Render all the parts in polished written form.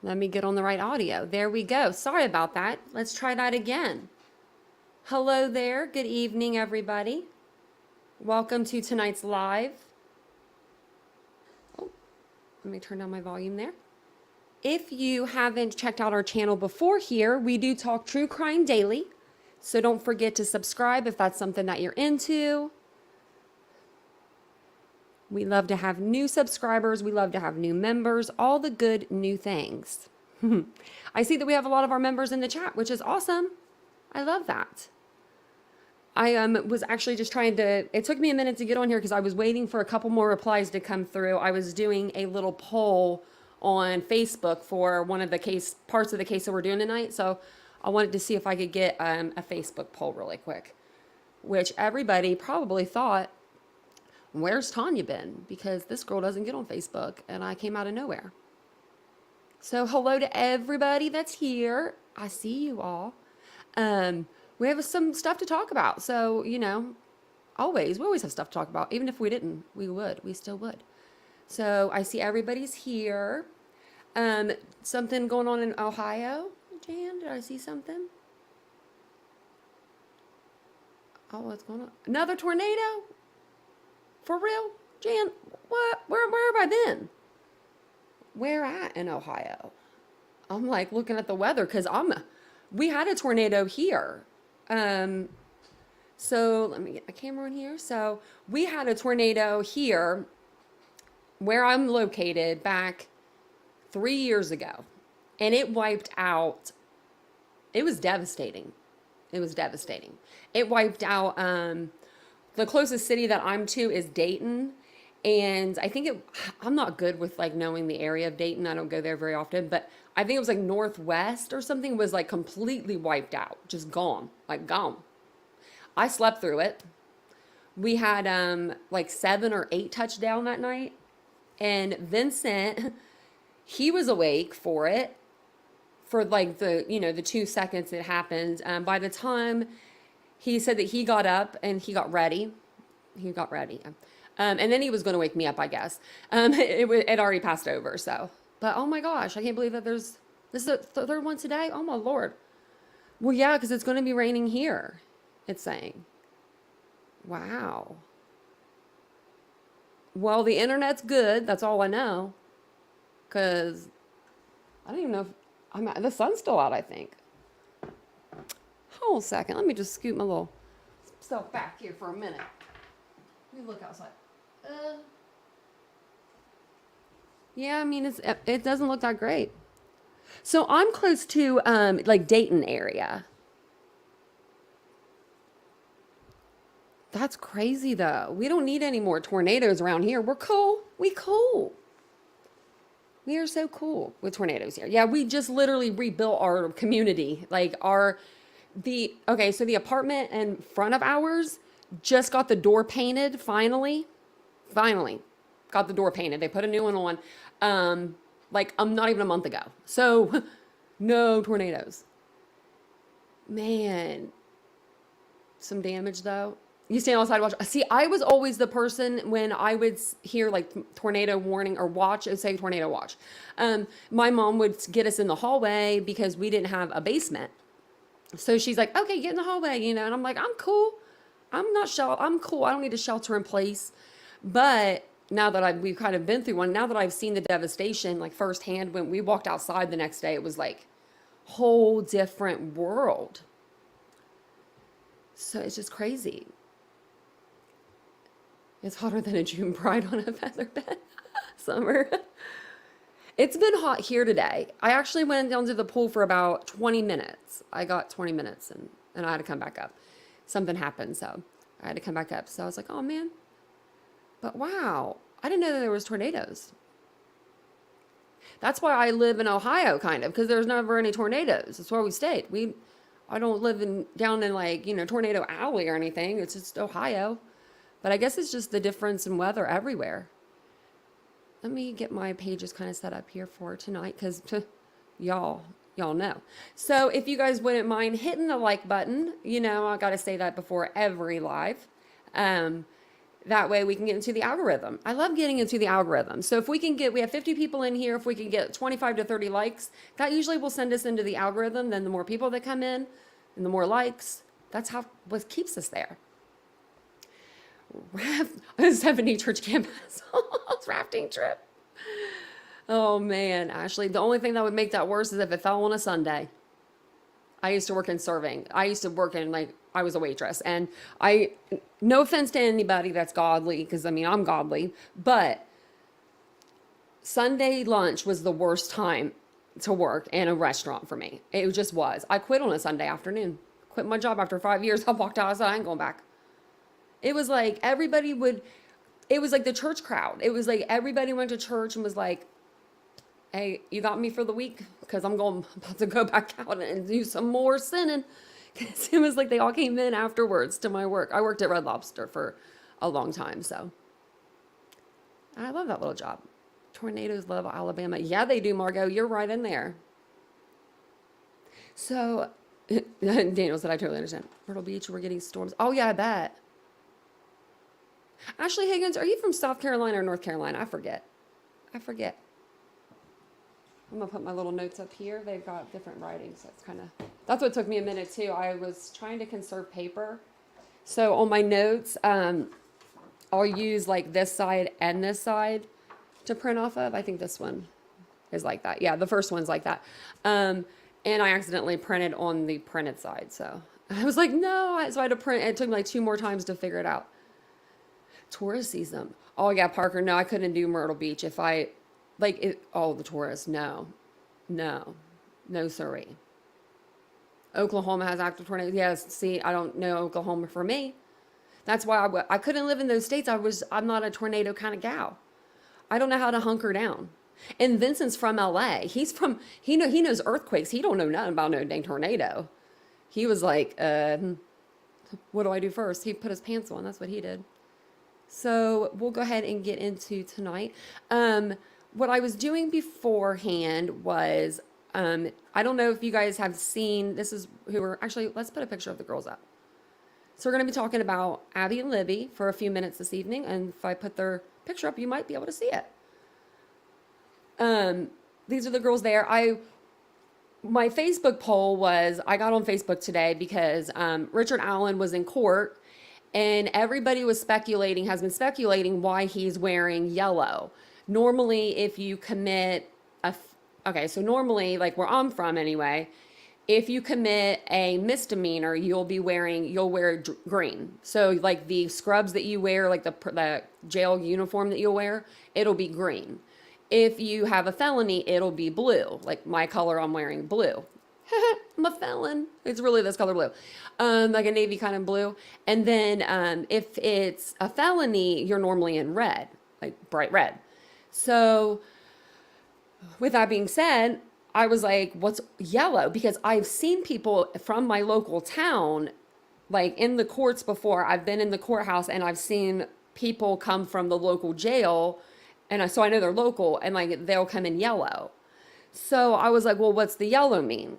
Let me get on the right audio. There we go. Sorry about that. Let's try that again. Hello there. Good evening, everybody. Welcome to tonight's live. Oh, let me turn down my volume there. If you haven't checked out our channel before here, we do talk true crime daily. So don't forget to subscribe if that's something that you're into. We love to have new subscribers. We love to have new members, all the good new things. I see that we have a lot of our members in the chat, which is awesome. I love that. I was actually just trying to, it took me a minute to get on here because I was waiting for a couple more replies to come through. I was doing a little poll on Facebook for one of the parts of the case that we're doing tonight. So I wanted to see if I could get a Facebook poll really quick, which everybody probably thought, where's Tanya been? Because this girl doesn't get on Facebook and I came out of nowhere. So hello to everybody that's here. I see you all. We have some stuff to talk about. So, you know, we always have stuff to talk about. Even if we didn't, we still would. So I see everybody's here. Something going on in Ohio. Jan, did I see something? Oh, what's going on? Another tornado? For real? Jan, what? Where have I been? Where at in Ohio? I'm like looking at the weather because we had a tornado here. So let me get my camera on here. So we had a tornado here where I'm located back 3 years ago, and it wiped out. It was devastating. It was devastating. It wiped out, the closest city that I'm to is Dayton. And I think I'm not good with like knowing the area of Dayton. I don't go there very often, but I think it was like Northwest or something was like completely wiped out, just gone, like gone. I slept through it. We had like 7 or 8 touchdown that night. And Vincent, he was awake for it for like the 2 seconds it happened. By the time he said that he got up and he got ready. And then he was going to wake me up, I guess. It already passed over, so. But oh my gosh, I can't believe that this is the third one today. Oh my Lord. Well, yeah, because it's going to be raining here, it's saying. Wow. Well, the internet's good. That's all I know. Because I don't even know if the sun's still out, I think. Hold a second. Let me just scoot my little self back here for a minute. Let me look outside. Yeah, I mean, it doesn't look that great. So I'm close to like Dayton area. That's crazy though. We don't need any more tornadoes around here. We're cool. We cool. We are so cool with tornadoes here. Yeah, we just literally rebuilt our community. Like so the apartment in front of ours just got the door painted finally. Finally got the door painted. They put a new one on not even a month ago. So no tornadoes. Man, some damage though. You stand outside watch. See, I was always the person when I would hear like tornado warning or watch, it would say tornado watch. My mom would get us in the hallway because we didn't have a basement. So she's like, okay, get in the hallway, and I'm like, I'm cool. I'm cool. I don't need to shelter in place. But now that we've kind of been through one, now that I've seen the devastation like firsthand, when we walked outside the next day, it was like whole different world. So it's just crazy. It's hotter than a June bride on a feather bed. Summer. It's been hot here today. I actually went down to the pool for about 20 minutes. I got 20 minutes and I had to come back up. Something happened, so I had to come back up. So I was like, oh man. But wow, I didn't know that there was tornadoes. That's why I live in Ohio, kind of, because there's never any tornadoes. That's where we stayed. I don't live down in like, Tornado Alley or anything. It's just Ohio. But I guess it's just the difference in weather everywhere. Let me get my pages kind of set up here for tonight because y'all know. So if you guys wouldn't mind hitting the like button, I got to say that before every live. That way we can get into the algorithm. I love getting into the algorithm. So if we have 50 people in here, if we can get 25 to 30 likes, that usually will send us into the algorithm. Then the more people that come in and the more likes, that's what keeps us there. 70 church campus rafting trip. Oh man, Ashley, the only thing that would make that worse is if it fell on a Sunday. I used to work in serving. I used to work in I was a waitress, and no offense to anybody that's godly, because I mean, I'm godly, but Sunday lunch was the worst time to work in a restaurant for me. It just was. I quit on a Sunday afternoon. Quit my job after 5 years. I walked out. I said, I ain't going back. It was like it was like the church crowd. It was like everybody went to church and was like, hey, you got me for the week? Because I'm about to go back out and do some more sinning. Because it was like they all came in afterwards to my work. I worked at Red Lobster for a long time, so. And I love that little job. Tornadoes love Alabama. Yeah, they do, Margot. You're right in there. So, Daniel said, I totally understand. Myrtle Beach, we're getting storms. Oh, yeah, I bet. Ashley Higgins, are you from South Carolina or North Carolina? I forget. I'm going to put my little notes up here. They've got different writing, so that's what took me a minute too. I was trying to conserve paper. So on my notes, I'll use like this side and this side to print off of. I think this one is like that. Yeah, the first one's like that. And I accidentally printed on the printed side. So I was like, no. So I had to print. It took me like 2 more times to figure it out. Tourist season. Oh yeah, Parker. No, I couldn't do Myrtle Beach if I the tourists. No, sorry. Oklahoma has active tornadoes. Yes, see, I don't know Oklahoma for me. That's why I couldn't live in those states. I'm not a tornado kind of gal. I don't know how to hunker down. And Vincent's from LA. He knows earthquakes. He don't know nothing about no dang tornado. He was like, what do I do first? He put his pants on. That's what he did. So we'll go ahead and get into tonight. What I was doing beforehand was, I don't know if you guys have seen, let's put a picture of the girls up. So we're going to be talking about Abby and Libby for a few minutes this evening. And if I put their picture up, you might be able to see it. These are the girls there. My Facebook poll was, I got on Facebook today because Richard Allen was in court. And everybody has been speculating why he's wearing yellow. Normally, if you commit normally, like where I'm from anyway, if you commit a misdemeanor, you'll wear green. So like the scrubs that you wear, like the jail uniform that you'll wear, it'll be green. If you have a felony, it'll be blue. Like my color, I'm wearing blue. I'm a felon. It's really this color blue, like a navy kind of blue. And then if it's a felony, you're normally in red, like bright red. So with that being said, I was like, what's yellow? Because I've seen people from my local town, like in the courts before. I've been in the courthouse and I've seen people come from the local jail. And so I know they're local and like they'll come in yellow. So I was like, well, what's the yellow mean?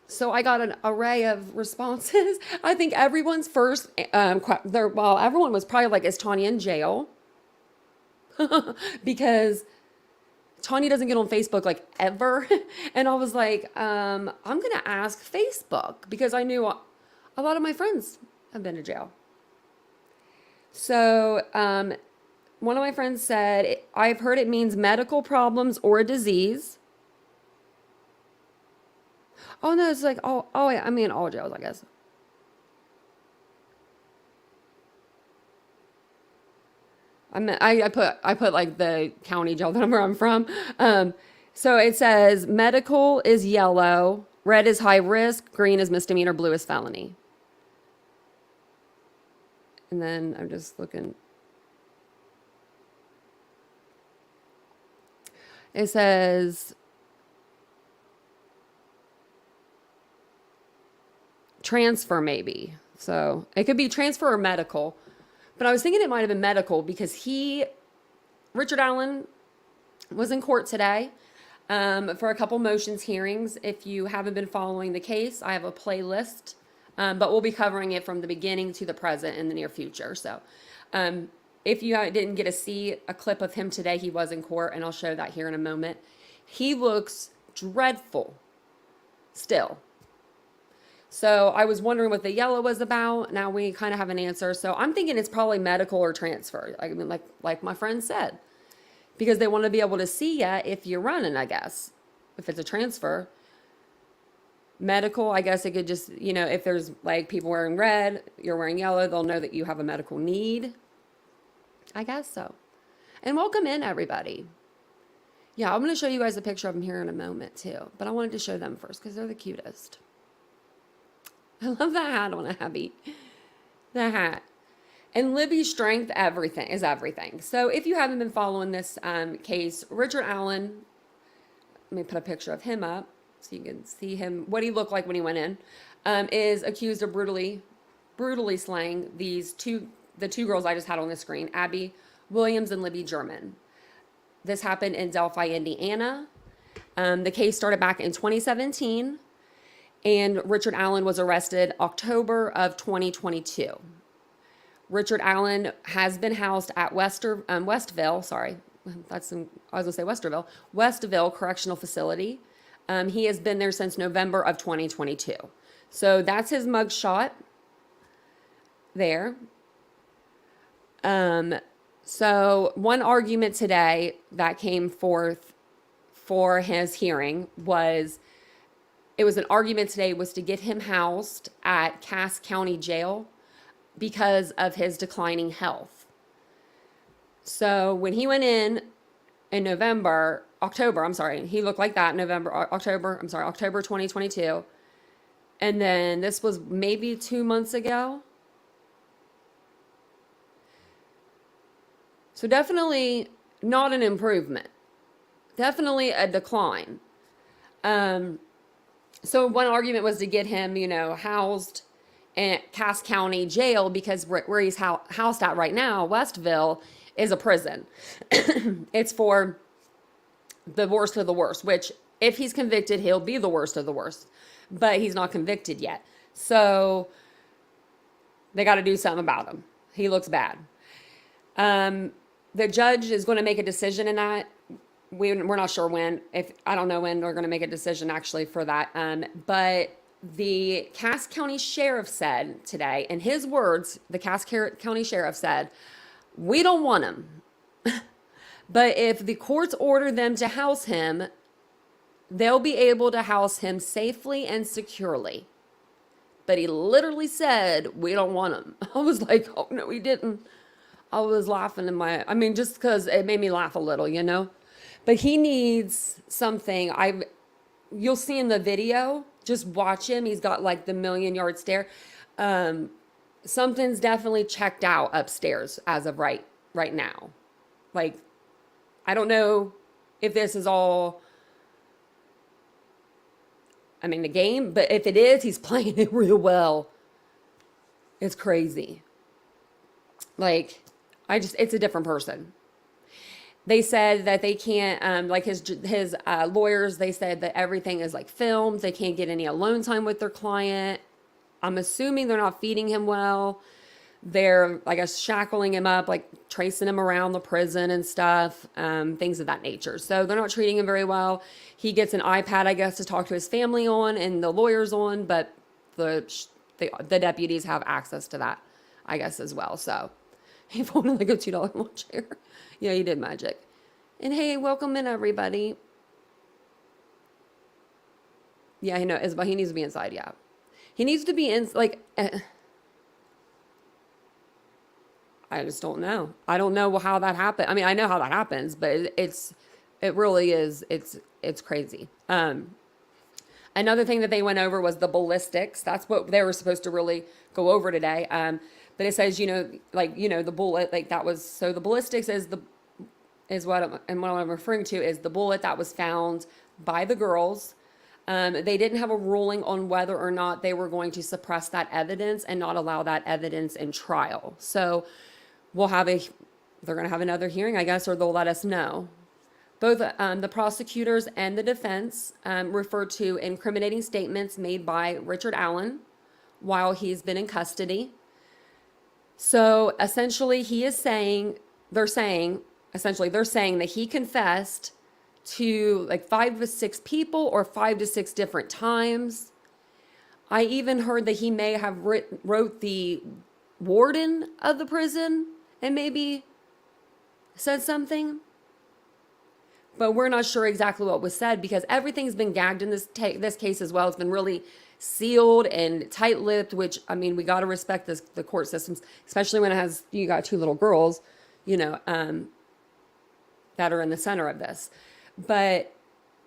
So I got an array of responses. I think everyone's first, everyone was probably like, is Tanya in jail? Because Tanya doesn't get on Facebook like ever. And I was like, I'm going to ask Facebook because I knew a lot of my friends have been to jail. So one of my friends said, I've heard it means medical problems or a disease. Oh no, it's like I mean all jails, I guess. I put like the county jail that I'm from. So it says medical is yellow, red is high risk, green is misdemeanor, blue is felony. And then I'm just looking. It says transfer maybe. So it could be transfer or medical. But I was thinking it might have been medical because Richard Allen was in court today for a couple motions hearings. If you haven't been following the case, I have a playlist, but we'll be covering it from the beginning to the present in the near future. So If you didn't get to see a clip of him today, he was in court, and I'll show that here in a moment. He looks dreadful still. So I was wondering what the yellow was about. Now we kind of have an answer. So I'm thinking it's probably medical or transfer. I mean, like my friend said, because they want to be able to see you if you're running, I guess. If it's a transfer. Medical, I guess it could just, if there's like people wearing red, you're wearing yellow, they'll know that you have a medical need. I guess so. And welcome in, everybody. Yeah, I'm going to show you guys a picture of them here in a moment, too. But I wanted to show them first because they're the cutest. I love that hat on Abby. The hat. And Libby's strength is everything. So if you haven't been following this case, Richard Allen, let me put a picture of him up so you can see him, what he looked like when he went in, is accused of brutally slaying the two girls I just had on the screen, Abby Williams and Libby German. This happened in Delphi, Indiana. The case started back in 2017, and Richard Allen was arrested October of 2022. Richard Allen has been housed at Westville Correctional Facility. He has been there since November of 2022. So that's his mug shot there. So one argument today that came forth for his hearing was to get him housed at Cass County Jail because of his declining health. So when he went in October, he looked like that October 2022. And then this was maybe 2 months ago. So definitely not an improvement. Definitely a decline. So one argument was to get him, housed in Cass County Jail because where he's housed at right now, Westville, is a prison. It's for the worst of the worst, which if he's convicted, he'll be the worst of the worst. But he's not convicted yet. So they got to do something about him. He looks bad. The judge is going to make a decision in that. We're not sure when. I don't know when they're going to make a decision actually for that. But the Cass County Sheriff said today, in his words, the Cass County Sheriff said, "We don't want him. But if the courts order them to house him, they'll be able to house him safely and securely." But he literally said, "We don't want him." I was like, oh, no, he didn't. I was laughing just because it made me laugh a little, But he needs something. You'll see in the video, just watch him. He's got like the million-yard stare. Something's definitely checked out upstairs as of right now. Like, I don't know if this is all, the game, but if it is, he's playing it real well. It's crazy. Like, it's a different person. They said that they can't, his lawyers, they said that everything is like filmed. They can't get any alone time with their client. I'm assuming they're not feeding him well. They're, I guess, shackling him up, like tracing him around the prison and stuff, things of that nature. So they're not treating him very well. He gets an iPad, I guess, to talk to his family on and the lawyers on, but the deputies have access to that, I guess, as well. So he folded like a $2 lawn chair. Yeah, he did magic. And hey, welcome in, everybody. Yeah, he knows, but he needs to be inside, yeah. He needs to be in, I just don't know. I don't know how that happened. I know how that happens, but it really is, it's crazy. Another thing that they went over was the ballistics. That's what they were supposed to really go over today. But it says, the bullet, so the ballistics is what I'm referring to is the bullet that was found by the girls. They didn't have a ruling on whether or not they were going to suppress that evidence and not allow that evidence in trial. So they're going to have another hearing, I guess, or they'll let us know. Both the prosecutors and the defense referred to incriminating statements made by Richard Allen while he's been in custody. So essentially, they're saying that he confessed to like 5 to 6 people or 5 to 6 different times. I even heard that he may have wrote the warden of the prison and maybe said something. But we're not sure exactly what was said because everything's been gagged in this case as well. It's been really sealed and tight-lipped, which, I mean, we got to respect the court systems, especially when you got 2 little girls, that are in the center of this. But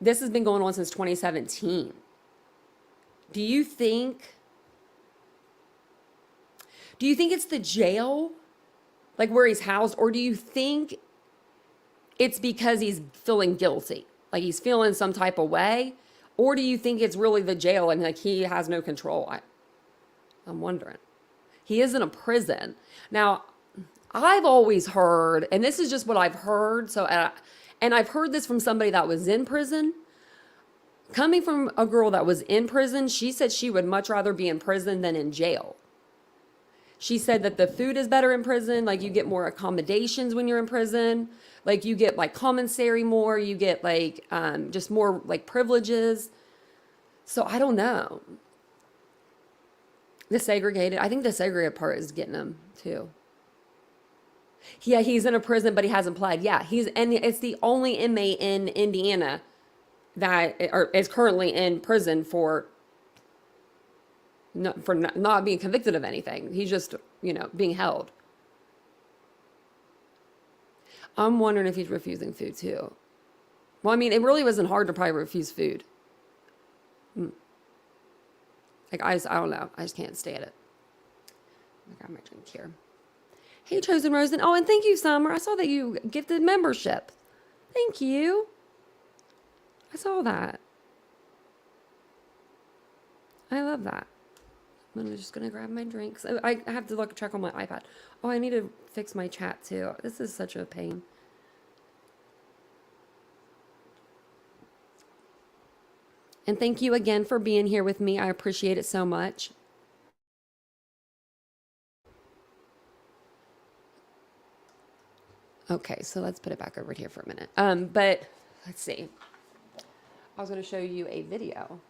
this has been going on since 2017. Do you think it's the jail, like where he's housed, or do you think it's because he's feeling guilty, like he's feeling some type of way, or do you think it's really the jail and like he has no control? I'm wondering. He is in a prison now. I've always heard, and this is just what I've heard. So, and I've heard this from somebody that was in prison. Coming from a girl that was in prison, she said she would much rather be in prison than in jail. She said that the food is better in prison. Like you get more accommodations when you're in prison. Like you get like commissary more. You get like just more like privileges. So I don't know. I think the segregated part is getting him too. Yeah, he's in a prison, but he hasn't pled. Yeah, and it's the only inmate in Indiana that is currently in prison for not being convicted of anything. He's just, being held. I'm wondering if he's refusing food too. Well, I mean, it really wasn't hard to probably refuse food. Like, I don't know. I just can't stand it. I got my drink here. Hey, Chosen Rosen. Oh, and thank you, Summer. I saw that you gifted membership. Thank you. I saw that. I love that. I'm just going to grab my drinks. I have to check on my iPad. Oh, I need to fix my chat too. This is such a pain. And thank you again for being here with me. I appreciate it so much. Okay, so let's put it back over here for a minute. But let's see. I was going to show you a video.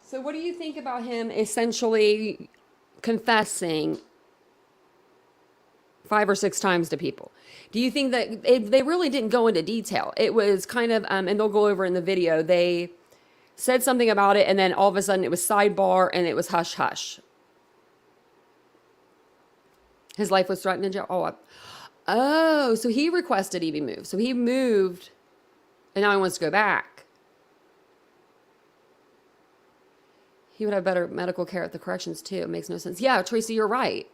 So what do you think about him essentially confessing 5 or 6 times to people? Do you think that they really didn't go into detail? It was kind of, and they'll go over in the video, they said something about it, and then all of a sudden it was sidebar, and it was hush hush. His life was threatened in jail. Oh, so he requested he be moved. So he moved, and now he wants to go back. He would have better medical care at the corrections too. It makes no sense. Yeah, Tracy, you're right.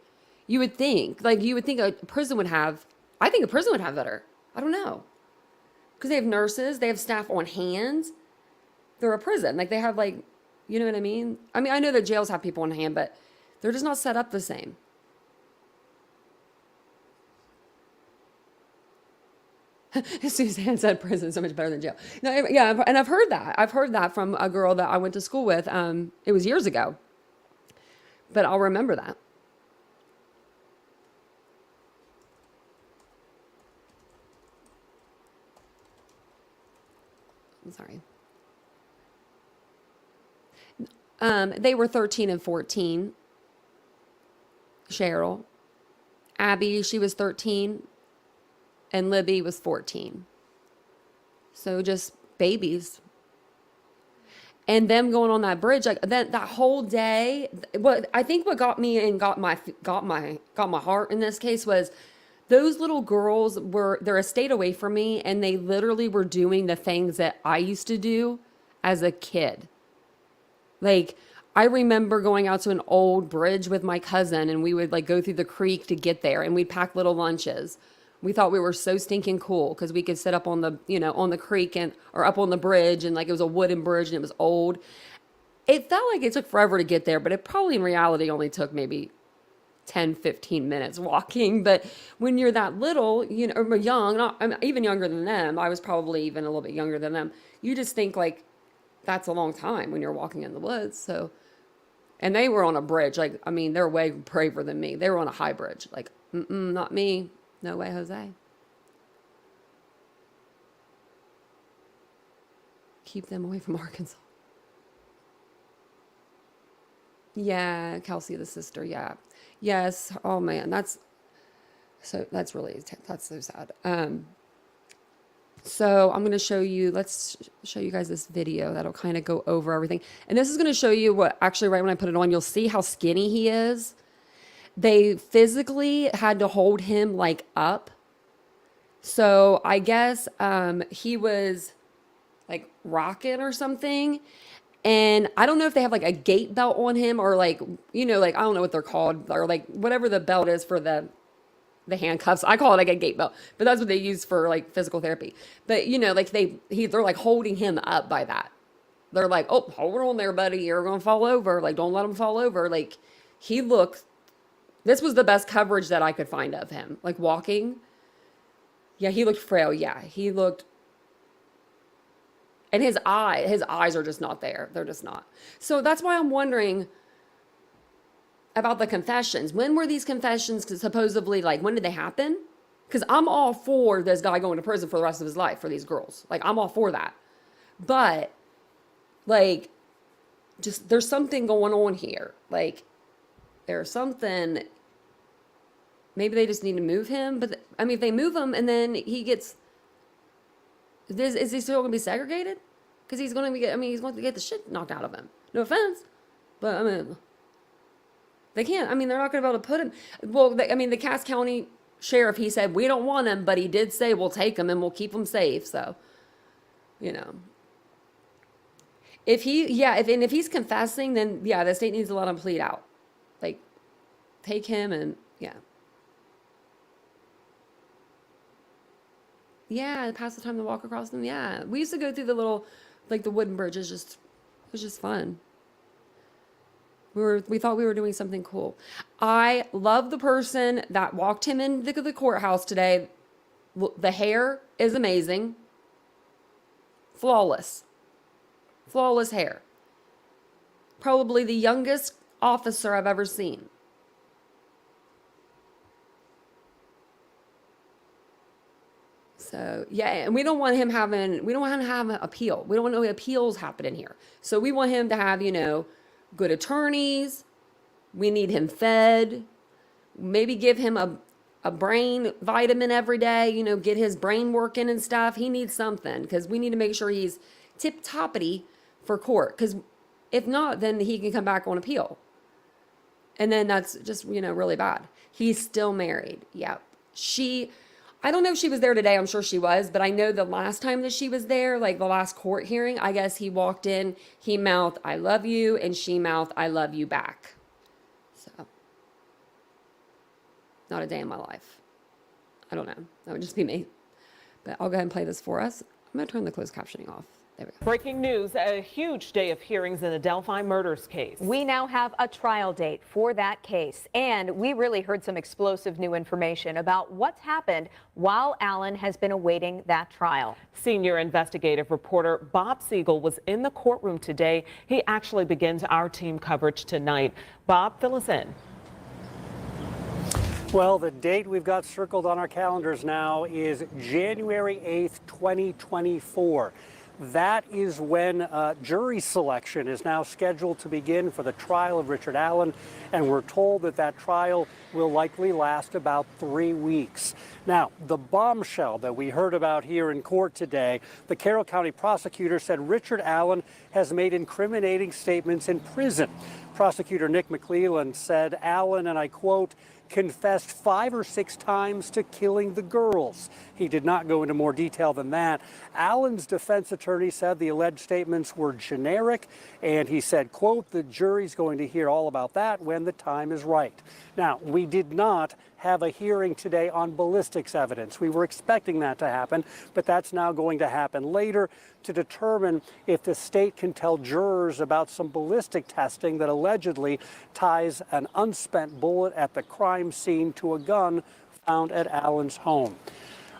You would think a prison would have, I think a prison would have better. I don't know. Because they have nurses, they have staff on hand. They're a prison. Like they have you know what I mean? I mean, I know that jails have people on hand, but they're just not set up the same. Suzanne said prison so much better than jail. No, yeah, and I've heard that. I've heard that from a girl that I went to school with. It was years ago, but I'll remember that. I'm sorry. They were 13 and 14. Cheryl. Abby, she was 13. And Libby was 14. So just babies. And them going on that bridge, like that whole day, what got me and got my heart in this case was those little girls they're a state away from me, and they literally were doing the things that I used to do as a kid. Like, I remember going out to an old bridge with my cousin, and we would go through the creek to get there, and we'd pack little lunches. We thought we were so stinking cool because we could sit up on the, on the creek or up on the bridge, and it was a wooden bridge and it was old. It felt like it took forever to get there, but it probably in reality only took maybe 10, 15 minutes walking. But when you're that little, or young, even younger than them, I was probably even a little bit younger than them. You just think that's a long time when you're walking in the woods. So, and they were on a bridge. They're way braver than me. They were on a high bridge, Not me. No way, Jose. Keep them away from Arkansas. Yeah, Kelsey, the sister. Yeah. Yes. Oh man, that's so sad. So I'm going to show you, let's show you guys this video that'll kind of go over everything. And this is going to show you what actually right when I put it on, you'll see how skinny he is. They physically had to hold him like up. So I guess he was like rocking or something. And I don't know if they have like a gait belt on him or like, you know, like, I don't know what they're called or like whatever the belt is for the handcuffs. I call it like a gait belt, but that's what they use for like physical therapy. But you know, like they're like holding him up by that. They're like, oh, hold on there, buddy. You're going to fall over. Like, don't let him fall over. Like this was the best coverage that I could find of him. Like walking. Yeah, he looked frail. Yeah, he looked, and his eyes are just not there. They're just not. So that's why I'm wondering about the confessions. When were these confessions supposedly, like, when did they happen? Because I'm all for this guy going to prison for the rest of his life for these girls. Like, I'm all for that. But, like, just, there's something going on here. Like, there's something, maybe they just need to move him. But, I mean, if they move him and then he gets, is he still going to be segregated? Because he's going to he's going to get the shit knocked out of him. No offense. But, I mean, they can't. I mean, they're not going to be able to put him. Well, the Cass County sheriff, he said, we don't want him, but he did say we'll take him and we'll keep him safe. So, you know. If he's confessing, then, yeah, the state needs to let him plead out. Like, take him and, yeah. Yeah, pass the time to walk across them. Yeah. We used to go through the little, like, the wooden bridges. It was just fun. We thought we were doing something cool. I love the person that walked him into the courthouse today. The hair is amazing. Flawless hair. Probably the youngest officer I've ever seen. So, yeah, and we don't want him to have an appeal. We don't want no appeals happening here. So we want him to have, good attorneys. We need him fed. Maybe give him a brain vitamin every day, get his brain working and stuff. He needs something because we need to make sure he's tip-toppity for court. Because if not, then he can come back on appeal. And then that's just, really bad. He's still married. Yep. I don't know if she was there today. I'm sure she was. But I know the last time that she was there, like the last court hearing, I guess he walked in, he mouthed, I love you, and she mouthed, I love you back. So, not a day in my life. I don't know. That would just be me. But I'll go ahead and play this for us. I'm going to turn the closed captioning off. There we go. Breaking news, a huge day of hearings in the Delphi Murders case. We now have a trial date for that case, and we really heard some explosive new information about what's happened while Alan has been awaiting that trial. Senior investigative reporter Bob Siegel was in the courtroom today. He actually begins our team coverage tonight. Bob, fill us in. Well, the date we've got circled on our calendars now is January 8th, 2024. That is when jury selection is now scheduled to begin for the trial of Richard Allen, and we're told that trial will likely last about 3 weeks. Now, the bombshell that we heard about here in court today, the Carroll County prosecutor said Richard Allen has made incriminating statements in prison. Prosecutor Nick McClelland said Allen, and I quote, confessed 5 or 6 times to killing the girls. He did not go into more detail than that. Allen's defense attorney said the alleged statements were generic, and he said, quote, the jury's going to hear all about that when the time is right. Now, we did not have a hearing today on ballistics evidence. We were expecting that to happen, but that's now going to happen later to determine if the state can tell jurors about some ballistic testing that allegedly ties an unspent bullet at the crime scene to a gun found at Allen's home.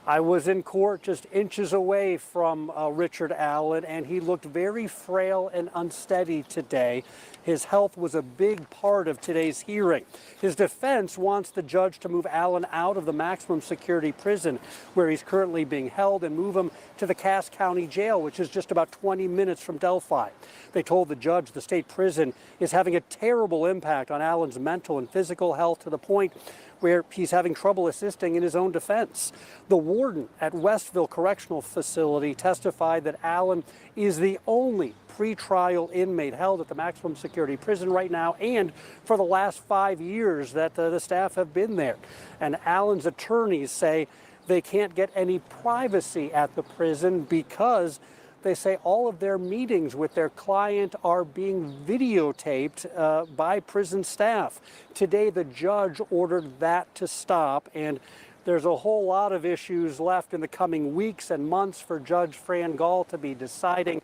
I was in court just inches away from Richard Allen, and he looked very frail and unsteady today. His health was a big part of today's hearing. His defense wants the judge to move Allen out of the maximum security prison where he's currently being held and move him to the Cass County Jail, which is just about 20 minutes from Delphi. They told the judge the state prison is having a terrible impact on Allen's mental and physical health to the point where he's having trouble assisting in his own defense. The warden at Westville Correctional Facility testified that Allen is the only pretrial inmate held at the maximum security prison right now, and for the last 5 years that the staff have been there. And Allen's attorneys say they can't get any privacy at the prison because they say all of their meetings with their client are being videotaped by prison staff. Today, the judge ordered that to stop, and there's a whole lot of issues left in the coming weeks and months for Judge Fran Gall to be deciding.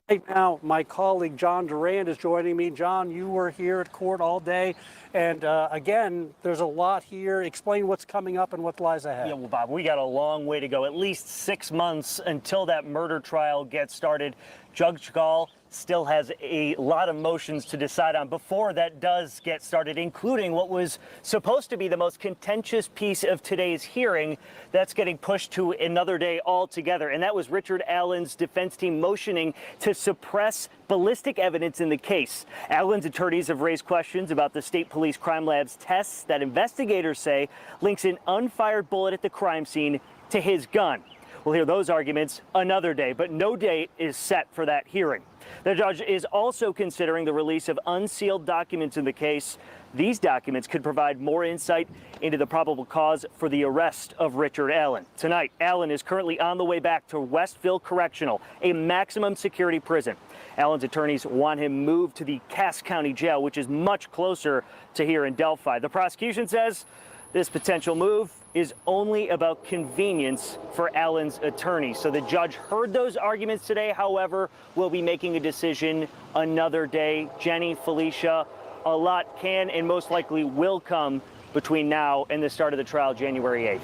Right now, my colleague John Durand is joining me. John, you were here at court all day. And again, there's a lot here. Explain what's coming up and what lies ahead. Yeah, well, Bob, we got a long way to go, at least 6 months until that murder trial gets started. Judge Gall still has a lot of motions to decide on before that does get started, including what was supposed to be the most contentious piece of today's hearing. That's getting pushed to another day altogether. And that was Richard Allen's defense team motioning to suppress ballistic evidence in the case. Allen's attorneys have raised questions about the state police crime lab's tests that investigators say links an unfired bullet at the crime scene to his gun. We'll hear those arguments another day, but no date is set for that hearing. The judge is also considering the release of unsealed documents in the case. These documents could provide more insight into the probable cause for the arrest of Richard Allen. Tonight, Allen is currently on the way back to Westville Correctional, a maximum security prison. Allen's attorneys want him moved to the Cass County Jail, which is much closer to here in Delphi. The prosecution says this potential move is only about convenience for Allen's attorney. So the judge heard those arguments today. However, we'll be making a decision another day. Jenny, Felicia, a lot can and most likely will come between now and the start of the trial, January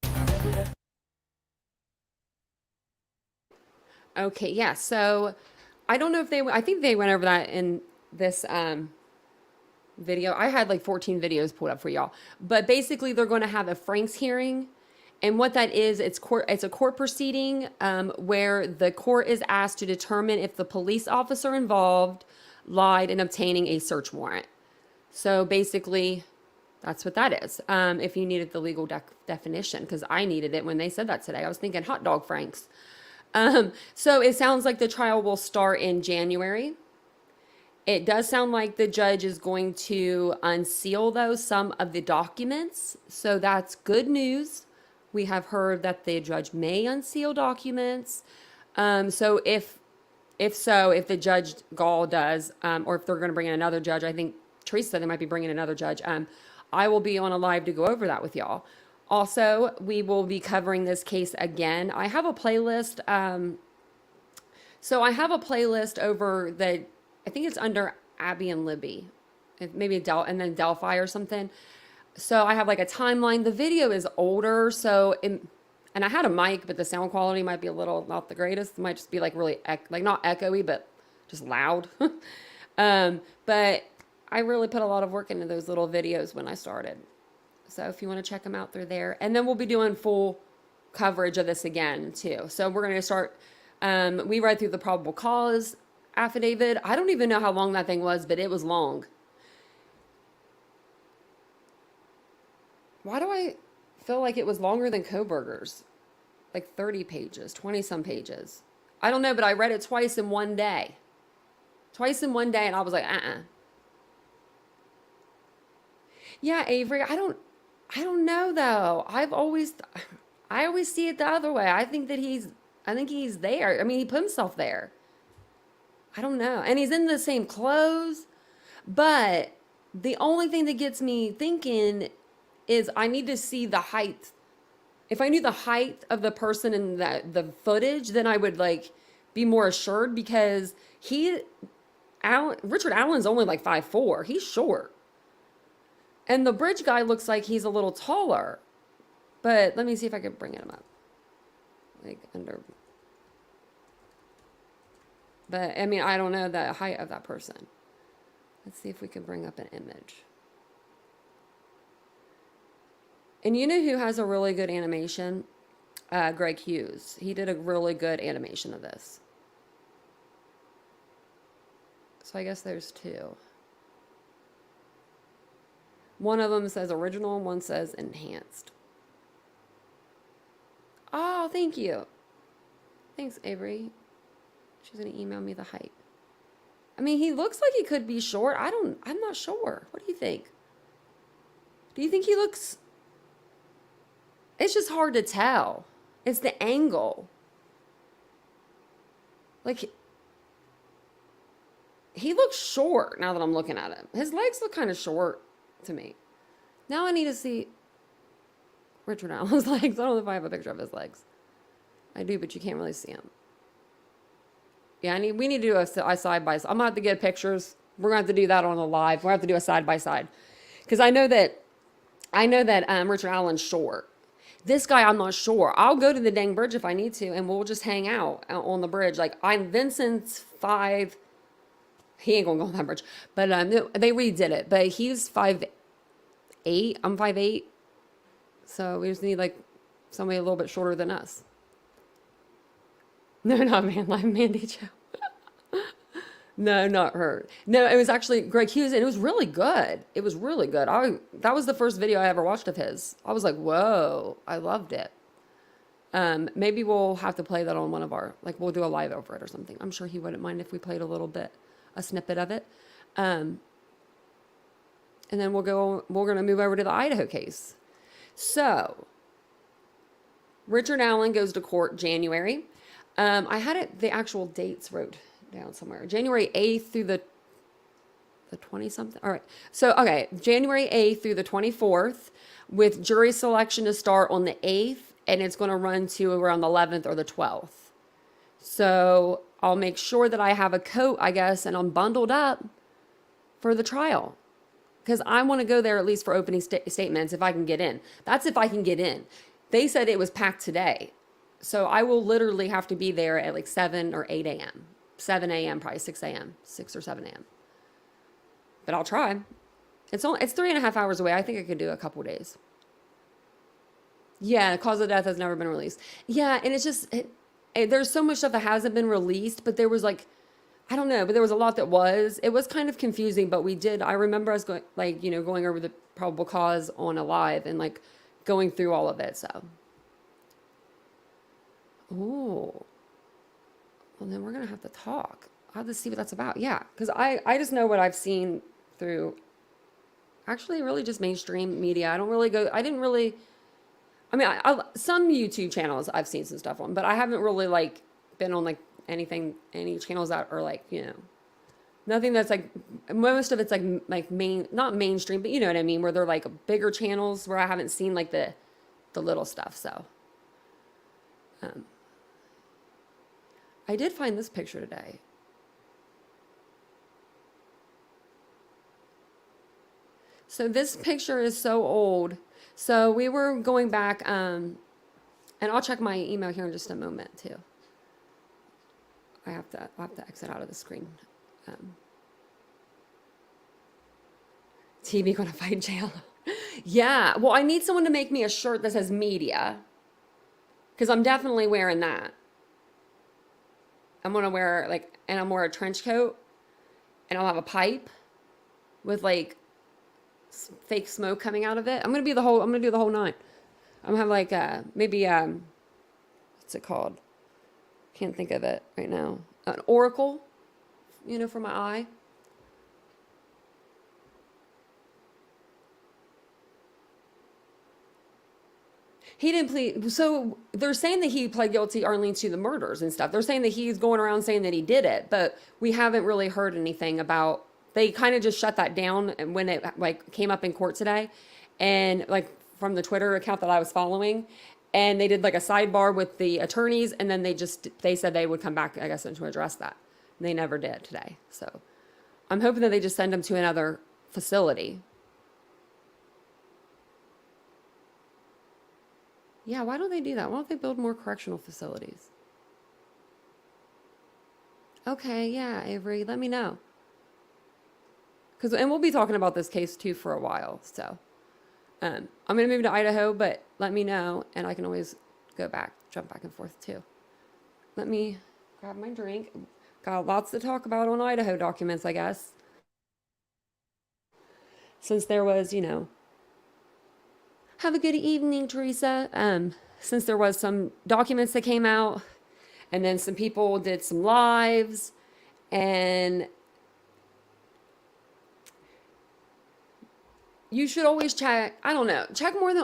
8th. Okay, yeah. So I don't know if I think they went over that in this video. I had like 14 videos pulled up for y'all. But basically they're going to have a Franks hearing. And what that is, it's a court proceeding where the court is asked to determine if the police officer involved lied in obtaining a search warrant. So basically that's what that is. If you needed the legal definition, because I needed it when they said that today. I was thinking hot dog Franks. So it sounds like the trial will start in January. It does sound like the judge is going to unseal, though, some of the documents. So that's good news. We have heard that the judge may unseal documents. So if the judge Gall does, or if they're going to bring in another judge, I think Teresa said they might be bringing another judge. I will be on a live to go over that with y'all. Also, we will be covering this case again. I have a playlist. So I have a playlist over the, I think it's under Abby and Libby, maybe and then Delphi or something. So I have like a timeline. The video is older, and I had a mic, but the sound quality might be a little not the greatest. It might just be like really like not echoey, but just loud. But I really put a lot of work into those little videos when I started. So if you want to check them out, they're there. And then we'll be doing full coverage of this again too. So we're going to start. We read through the probable cause affidavit. I don't even know how long that thing was, but it was long. Why do I feel like it was longer than Koberger's? Like 30 pages, 20 some pages. I don't know, but I read it twice in one day. And I was like, Yeah, Avery, I don't know though. I always see it the other way. I think he's there. I mean, he put himself there. I don't know. And he's in the same clothes. But the only thing that gets me thinking is I need to see the height. If I knew the height of the person in the footage, then I would like be more assured, because Richard Allen's only like 5'4". He's short. And the bridge guy looks like he's a little taller. But let me see if I can bring him up. Like under. But I mean, I don't know the height of that person. Let's see if we can bring up an image. And you know who has a really good animation? Greg Hughes. He did a really good animation of this. So I guess there's two. One of them says original and one says enhanced. Oh, thank you. Thanks, Avery. She's going to email me the height. I mean, he looks like he could be short. I'm not sure. What do you think? Do you think he looks... It's just hard to tell. It's the angle. Like, he looks short now that I'm looking at him. His legs look kind of short to me. Now I need to see Richard Allen's legs. I don't know if I have a picture of his legs. I do, but you can't really see him. Yeah, we need to do a side by side. I'm going to have to get pictures. We're going to have to do that on the live. We're going to have to do a side by side. Because I know that Richard Allen's short. This guy, I'm not sure. I'll go to the dang bridge if I need to, and we'll just hang out on the bridge. Like, Vincent's 5. He ain't going to go on that bridge. But they redid it. But he's 5'8". I'm 5'8". So we just need, like, somebody a little bit shorter than us. No, not Mandy Jo. No, not her. No, it was actually Greg Hughes, and it was really good. It was really good. That was the first video I ever watched of his. I was like, whoa, I loved it. Maybe we'll have to play that on one of our, like, we'll do a live over it or something. I'm sure he wouldn't mind if we played a snippet of it. And then we're going to move over to the Idaho case. So, Richard Allen goes to court January. I had the actual dates wrote down somewhere. January 8th through the 20-something. All right. So, okay. January 8th through the 24th with jury selection to start on the 8th, and it's going to run to around the 11th or the 12th. So, I'll make sure that I have a coat, I guess, and I'm bundled up for the trial. Because I want to go there at least for opening statements if I can get in. That's if I can get in. They said it was packed today. So I will literally have to be there at like 7 or 8 a.m. 7 a.m., probably 6 a.m., 6 or 7 a.m. But I'll try. It's 3.5 hours away. I think I could do a couple days. Yeah, the cause of death has never been released. Yeah, and it's just, there's so much stuff that hasn't been released, but there was like, I don't know, but there was a lot that was. It was kind of confusing, but I remember us going, like, going over the probable cause on a live and like going through all of it, so. Oh, well then we're going to have to talk. I'll have to see what that's about. Yeah, because I just know what I've seen through actually really just mainstream media. I didn't really, I mean, some YouTube channels I've seen some stuff on, but I haven't really like been on like any channels that are like, nothing that's like, most of it's like not mainstream, but you know what I mean? Where they're like bigger channels where I haven't seen like the little stuff. So, I did find this picture today. So this picture is so old. So we were going back, and I'll check my email here in just a moment too. I'll have to exit out of the screen. TV gonna fight jail. Yeah, well, I need someone to make me a shirt that says media, because I'm definitely wearing that. I'm gonna wear and I'm wearing a trench coat, and I'll have a pipe with like fake smoke coming out of it. I'm gonna do the whole 9. I'm gonna have like maybe what's it called? Can't think of it right now. An oracle, for my eye. He didn't plead. So they're saying that he pled guilty, Arlene, to the murders and stuff. They're saying that he's going around saying that he did it, but we haven't really heard anything about. They kind of just shut that down when it like came up in court today, and like from the Twitter account that I was following, and they did like a sidebar with the attorneys, and then they said they would come back, I guess, to address that. And they never did today. So I'm hoping that they just send him to another facility. Yeah, why don't they do that? Why don't they build more correctional facilities? Okay, yeah, Avery, let me know. And we'll be talking about this case too for a while. So I'm going to move to Idaho, but let me know, and I can always jump back and forth too. Let me grab my drink. Got lots to talk about on Idaho documents, I guess. Since there was, have a good evening, Teresa. Since there was some documents that came out, and then some people did some lives, and you should always check, I don't know, check more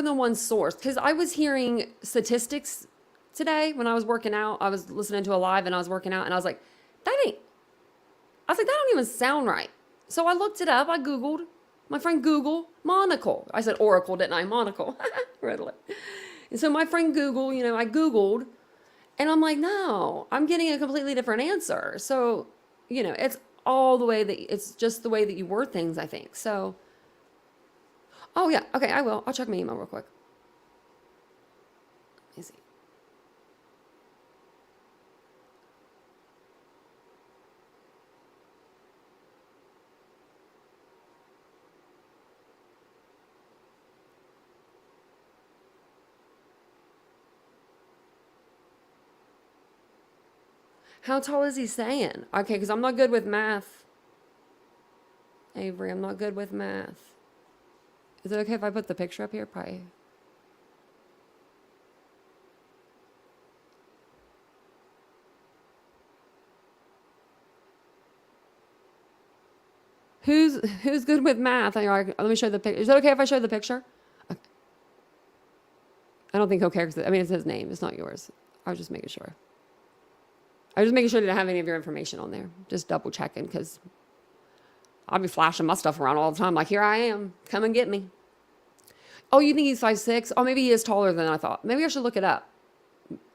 than one source. Because I was hearing statistics today when I was working out. I was listening to a live and I was working out, and I was like, that don't even sound right. So I looked it up. I Googled. My friend Googled monocle. I said oracle, didn't I? Monocle. Riddle it. And so my friend Google, I Googled, and I'm like, no, I'm getting a completely different answer. So, it's it's just the way that you word things, I think. So, oh yeah, okay, I will. I'll check my email real quick. Let me see. How tall is he saying? Okay, because I'm not good with math. Avery, I'm not good with math. Is it okay if I put the picture up here? Probably. Who's good with math? Let me show the picture. Is it okay if I show the picture? Okay. I don't think he'll care. It's his name. It's not yours. I was just making sure. I was just making sure to have any of your information on there. Just double checking, because I'll be flashing my stuff around all the time. Like, here I am. Come and get me. Oh, you think he's 5'6"? Oh, maybe he is taller than I thought. Maybe I should look it up.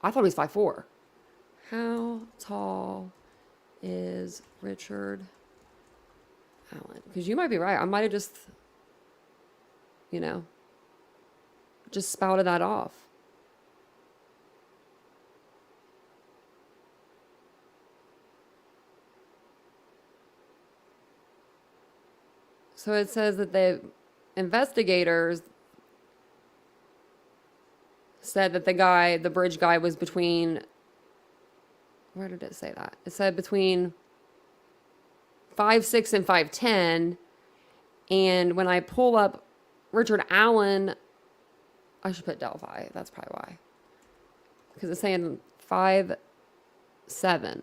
I thought he was 5'4". How tall is Richard Allen? Because you might be right. I might have just spouted that off. So it says that the investigators said that the bridge guy was between, where did it say that? It said between 5'6" and 5'10". And when I pull up Richard Allen, I should put Delphi. That's probably why. Because it's saying 5'7".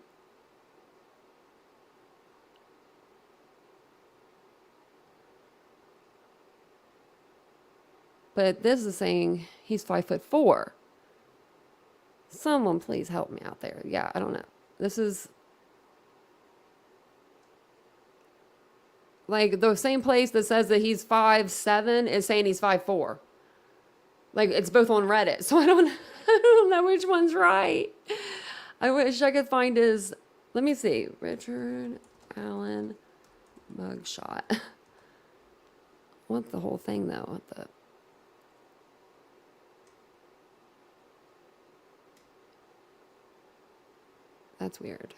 But this is saying he's 5'4". Someone please help me out there. Yeah, I don't know. This is like the same place that says that he's 5'7" is saying he's 5'4". Like, it's both on Reddit. So I don't know which one's right. I wish I could find his, let me see. Richard Allen mugshot. I want the whole thing though. I want the That's weird.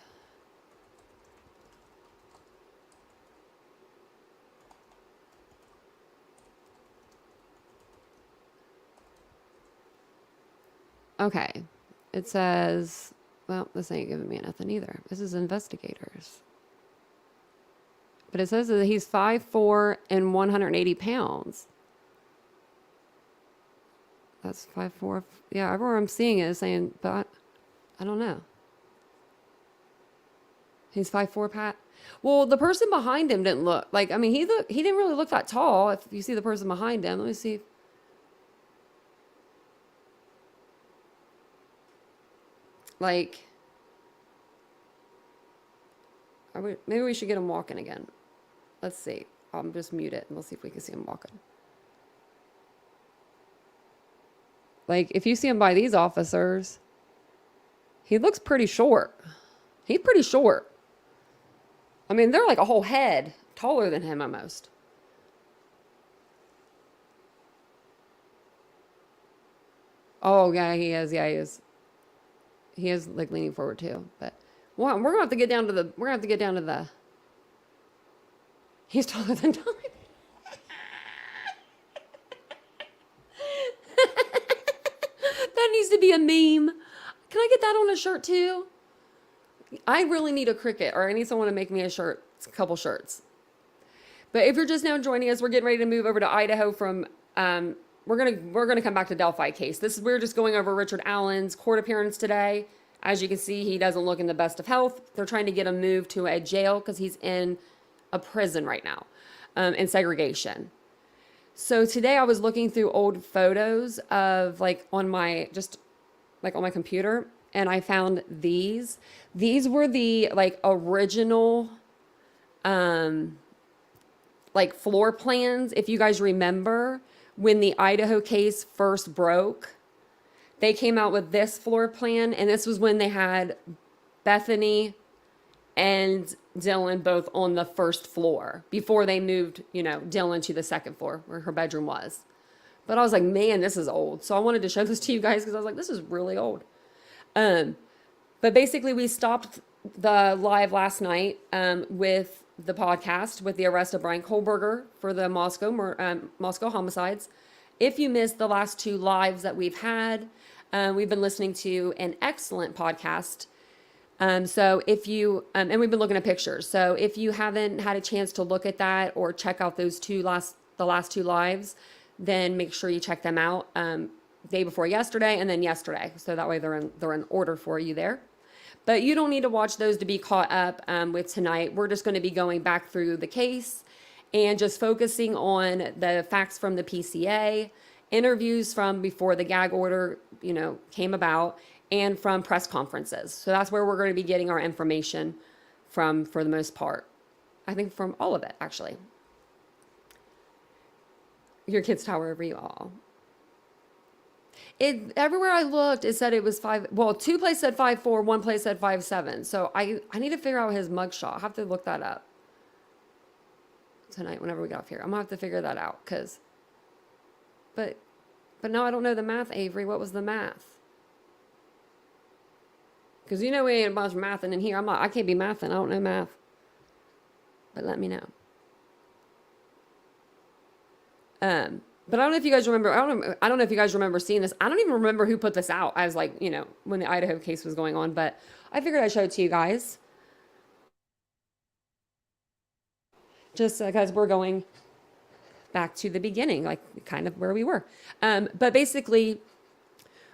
Okay. It says, well, this ain't giving me nothing either. This is investigators. But it says that he's 5'4" and 180 pounds. That's 5'4". Yeah, everywhere I'm seeing it is saying, but I don't know. He's 5'4", Pat. Well, the person behind him didn't look like, he didn't really look that tall. If you see the person behind him, let me see. Like, maybe we should get him walking again. Let's see. I'll just mute it and we'll see if we can see him walking. Like, if you see him by these officers, he looks pretty short. He's pretty short. They're like a whole head taller than him almost. Oh yeah, he is. Yeah, he is. He is like leaning forward too. But well, we're gonna have to get down to the. We're gonna have to get down to the. He's taller than Tommy. That needs to be a meme. Can I get that on a shirt too? I really need a Cricut, or I need someone to make me a shirt, a couple shirts. But if you're just now joining us, we're getting ready to move over to Idaho from. We're gonna come back to Delphi case. We're just going over Richard Allen's court appearance today. As you can see, he doesn't look in the best of health. They're trying to get him moved to a jail because he's in a prison right now, in segregation. So today I was looking through old photos of on my computer, and I found these. These were the original floor plans. If you guys remember when the Idaho case first broke, they came out with this floor plan, and this was when they had Bethany and Dylan both on the first floor before they moved, Dylan to the second floor where her bedroom was. But I was like, man, this is old. So I wanted to show this to you guys because I was like, this is really old. But basically we stopped the live last night with the podcast with the arrest of Bryan Kohberger for the Moscow homicides. If you missed the last two lives that we've had, we've been listening to an excellent podcast. So if you, and we've been looking at pictures. So if you haven't had a chance to look at that or check out those the last two lives, then make sure you check them out, day before yesterday and then yesterday. So that way they're in order for you there. But you don't need to watch those to be caught up, with tonight. We're just going to be going back through the case and just focusing on the facts from the PCA, interviews from before the gag order, came about, and from press conferences. So that's where we're going to be getting our information from for the most part. I think from all of it, actually. Your kids tower over you all. Everywhere I looked, it said it was 5. Well, two places said 5'4", one place said 5'7". So I need to figure out his mugshot. I have to look that up tonight whenever we get off here. I'm gonna have to figure that out but no, I don't know the math, Avery. What was the math? Because we ain't a bunch of mathing in here. I can't be mathing. I don't know math. But let me know. But I don't know if you guys remember. I don't know if you guys remember seeing this. I don't even remember who put this out as when the Idaho case was going on. But I figured I'd show it to you guys. Just because we're going back to the beginning, kind of where we were. But basically,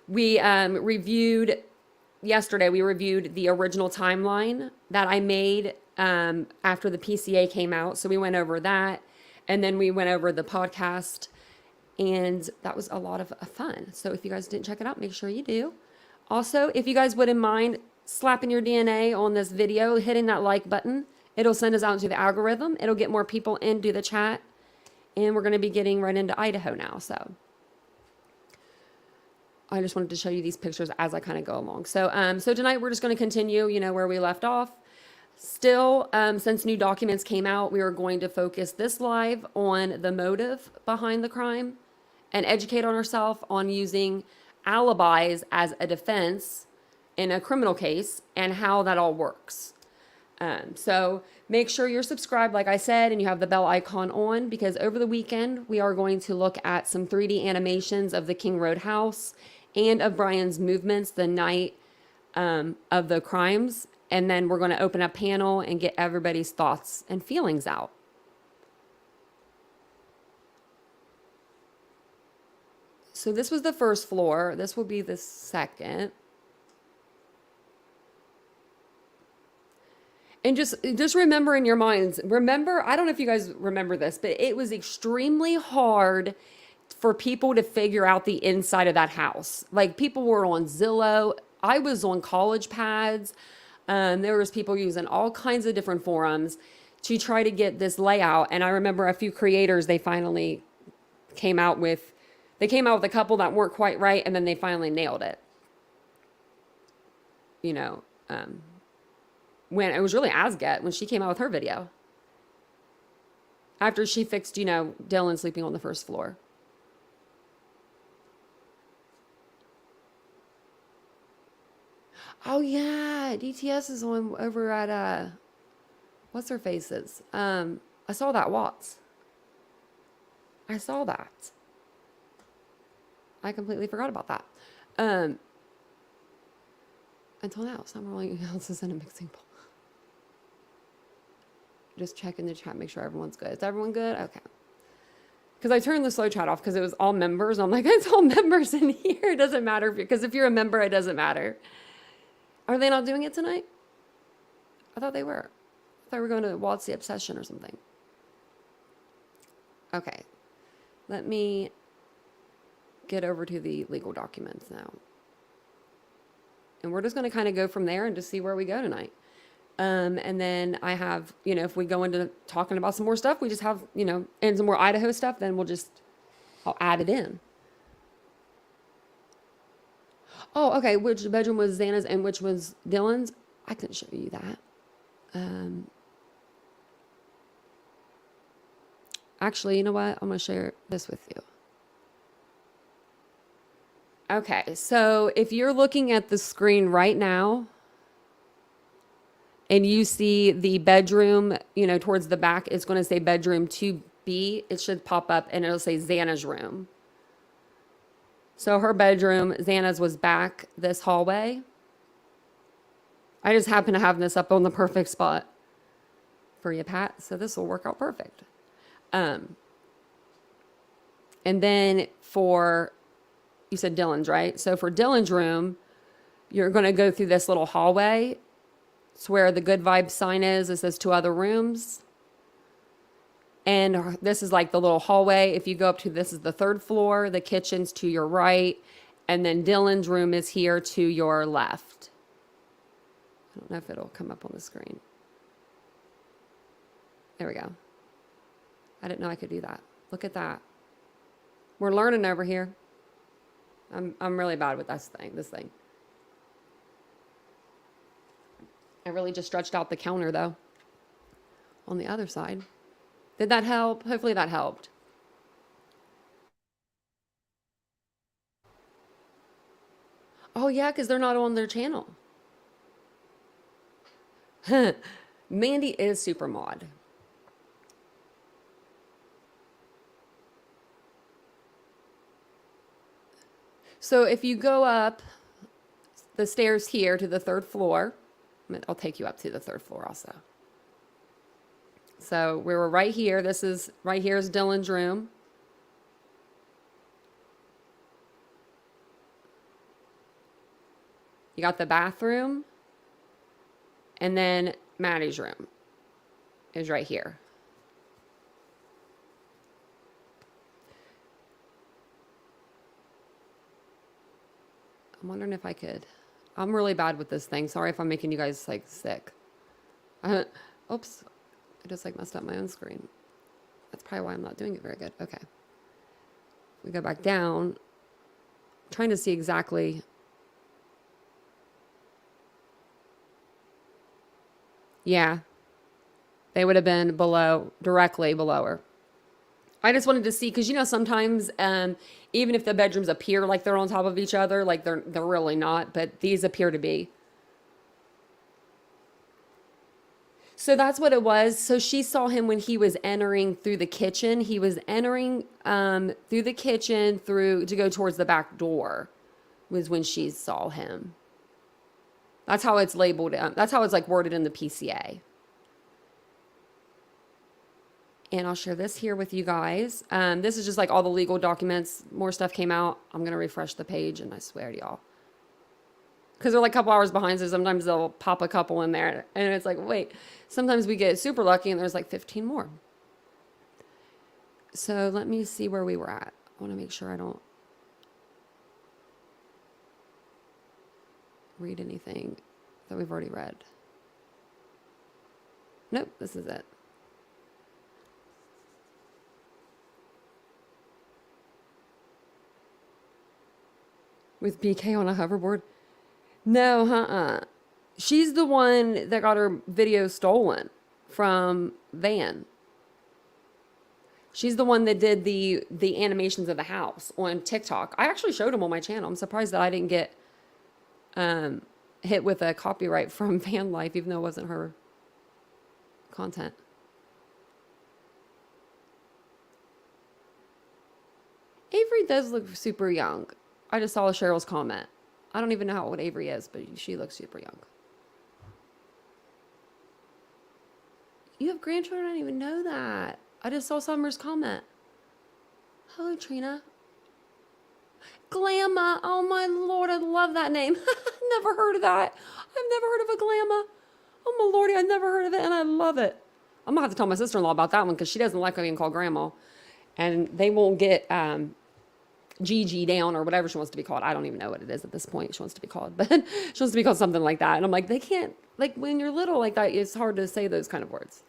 we reviewed yesterday. We reviewed the original timeline that I made after the PCA came out. So we went over that, and then we went over the podcast, and that was a lot of fun. So if you guys didn't check it out, make sure you do. Also, if you guys wouldn't mind slapping your DNA on this video, hitting that like button, it'll send us out into the algorithm. It'll get more people into the chat. And we're going to be getting right into Idaho now. So I just wanted to show you these pictures as I kind of go along. So tonight we're just going to continue, where we left off. Still, since new documents came out, we are going to focus this live on the motive behind the crime and educate on ourselves on using alibis as a defense in a criminal case and how that all works. So make sure you're subscribed, like I said, and you have the bell icon on, because over the weekend, we are going to look at some 3D animations of the King Road house and of Bryan's movements the night of the crimes. And then we're going to open a panel and get everybody's thoughts and feelings out. So this was the first floor. This will be the second. And just remember in your minds, I don't know if you guys remember this, but it was extremely hard for people to figure out the inside of that house. People were on Zillow. I was on College Pads. There was people using all kinds of different forums to try to get this layout. And I remember a few creators, they finally came out with a couple that weren't quite right, and then they finally nailed it. When it was really Asget when she came out with her video. After she fixed, Dylan sleeping on the first floor. Oh yeah, DTS is on over at what's her faces? I saw that Watts. I saw that. I completely forgot about that. Until now, some rolling else is in a mixing bowl. Just checking the chat, make sure everyone's good. Is everyone good? Okay. Because I turned the slow chat off because it was all members. I'm like, it's all members in here. It doesn't matter because if you're a member, it doesn't matter. Are they not doing it tonight? I thought they were. I thought we were going to Waltz the Obsession or something. Okay. Let me get over to the legal documents now. And we're just going to kind of go from there and just see where we go tonight. And then I have, you know, if we go into talking about some more stuff, we just have, you know, and some more Idaho stuff, then I'll add it in. Oh, okay. Which bedroom was Xana's and which was Dylan's? I couldn't show you that. Actually, you know what? I'm going to share this with you. Okay. So if you're looking at the screen right now, and you see the bedroom, you know, towards the back, it's going to say bedroom 2B. It should pop up and it'll say Xana's room. So her bedroom, Xana's, was back this hallway. I just happen to have this up on the perfect spot for you, Pat. So this will work out perfect. And then you said Dylan's, right? So for Dylan's room, you're going to go through this little hallway. It's where the good vibe sign is. It says 2 other rooms. And this is like the little hallway. If you go up to, this is the 3rd floor. The kitchen's to your right. And then Dylan's room is here to your left. I don't know if it'll come up on the screen. There we go. I didn't know I could do that. Look at that. We're learning over here. I'm really bad with this thing. I really just stretched out the counter, though, on the other side. Did that help? Hopefully that helped. Oh, yeah, because they're not on their channel. Mandy is super mod. So if you go up the stairs here to the 3rd floor, I'll take you up to the 3rd floor also. So we were right here. Right here is Dylan's room. You got the bathroom. And then Maddie's room is right here. I'm wondering if I could. I'm really bad with this thing. Sorry if I'm making you guys like sick. Oops. I just like messed up my own screen. That's probably why I'm not doing it very good. Okay. We go back down. I'm trying to see exactly. Yeah. They would have been directly below her. I just wanted to see, because you know sometimes even if the bedrooms appear like they're on top of each other, like they're really not, but these appear to be. So that's what it was. So she saw him when he was entering through the kitchen. He was entering through the kitchen to go towards the back door was when she saw him. That's how it's labeled. That's how it's like worded in the PCA. And I'll share this here with you guys. This is just like all the legal documents. More stuff came out. I'm going to refresh the page, and I swear to y'all. Because they're like a couple hours behind, so sometimes they'll pop a couple in there. And it's like, wait. Sometimes we get super lucky, and there's like 15 more. So let me see where we were at. I want to make sure I don't read anything that we've already read. Nope, this is it. With BK on a hoverboard? No, She's the one that got her video stolen from Van. She's the one that did the animations of the house on TikTok. I actually showed them on my channel. I'm surprised that I didn't get hit with a copyright from Van Life, even though it wasn't her content. Avery does look super young. I just saw Cheryl's comment. I don't even know how old Avery is, but she looks super young. You have grandchildren? I didn't even know that. I just saw Summer's comment. Hello, Trina. Glamma. Oh, my Lord. I love that name. Never heard of that. I've never heard of a Glamma. Oh, my Lordy. I never heard of it, and I love it. I'm going to have to tell my sister-in-law about that one because she doesn't like being called Grandma. And they won't get Gigi down or whatever she wants to be called. I don't even know what it is at this point she wants to be called. But she wants to be called something like that. And I'm like, they can't. Like, when you're little like that, it's hard to say those kind of words.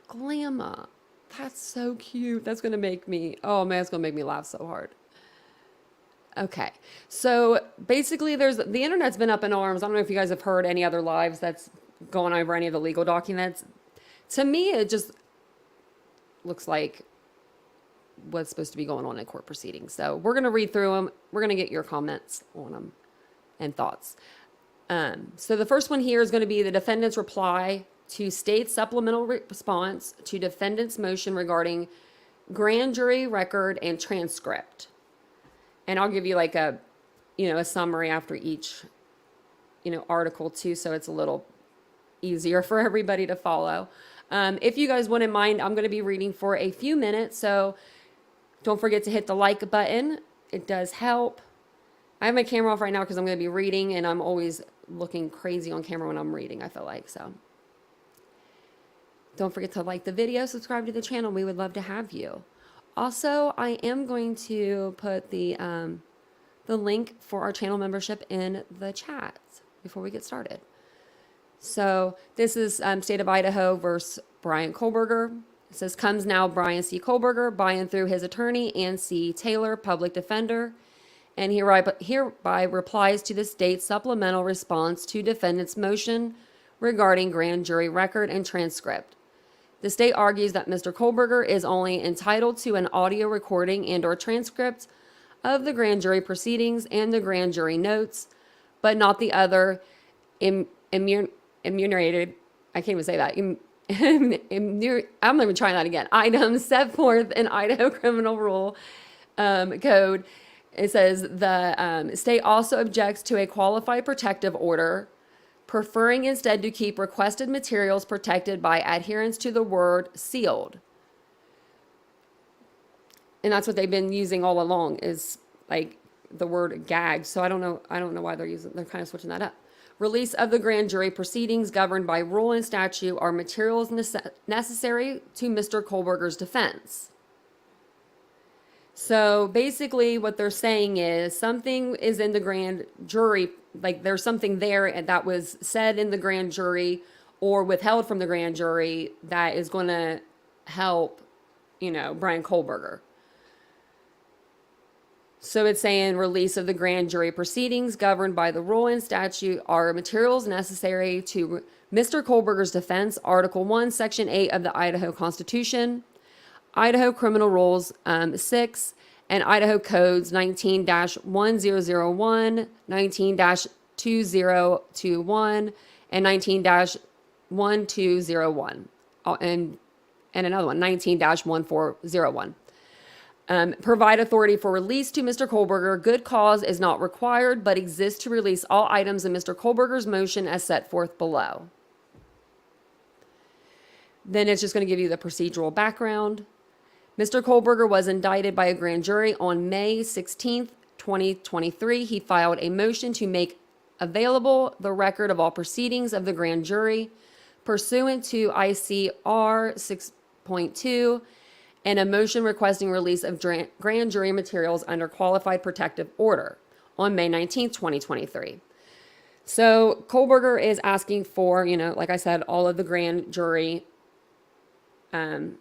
Glamma. That's so cute. That's going to make me, oh man, it's going to make me laugh so hard. Okay. So basically the internet's been up in arms. I don't know if you guys have heard any other lives that's going over any of the legal documents. To me, it just looks like what's supposed to be going on in court proceedings. So we're going to read through them. We're going to get your comments on them and thoughts. So the first one here is going to be the defendant's reply to state supplemental response to defendant's motion regarding grand jury record and transcript. And I'll give you like a summary after each, article too, so it's a little easier for everybody to follow. If you guys wouldn't mind, I'm going to be reading for a few minutes, so don't forget to hit the like button. It does help. I have my camera off right now because I'm going to be reading, and I'm always looking crazy on camera when I'm reading, I feel like, so. Don't forget to like the video, subscribe to the channel. We would love to have you. Also, I am going to put the link for our channel membership in the chat before we get started. So this is State of Idaho versus Bryan Kohberger. It says, comes now Bryan C. Kohberger, by and through his attorney, Ann C. Taylor, public defender, and hereby replies to the state's supplemental response to defendant's motion regarding grand jury record and transcript. The state argues that Mr. Kohberger is only entitled to an audio recording and or transcript of the grand jury proceedings and the grand jury notes, but not the other enumerated, I can't even say that, I'm not even trying that again, items set forth in Idaho Criminal Rule Code. It says the state also objects to a qualified protective order, preferring instead to keep requested materials protected by adherence to the word sealed. And that's what they've been using all along, is like the word gag. So I don't know why they're kind of switching that up. Release of the grand jury proceedings governed by rule and statute are materials necessary to Mr. Kohberger's defense. So basically what they're saying is something is in the grand jury, like there's something there that was said in the grand jury or withheld from the grand jury that is going to help, Bryan Kohberger. So it's saying release of the grand jury proceedings governed by the rule and statute are materials necessary to Mr. Kohberger's defense, Article 1, Section 8 of the Idaho Constitution, Idaho Criminal Rules 6, and Idaho Codes 19-1001, 19-2021, and 19-1201, and another one, 19-1401. Provide authority for release to Mr. Kohberger. Good cause is not required, but exists to release all items in Mr. Kohberger's motion as set forth below. Then it's just going to give you the procedural background. Mr. Kohberger was indicted by a grand jury on May 16th, 2023. He filed a motion to make available the record of all proceedings of the grand jury pursuant to ICR 6.2 and a motion requesting release of grand jury materials under qualified protective order on May 19th, 2023. So Kohberger is asking for, like I said, all of the grand jury.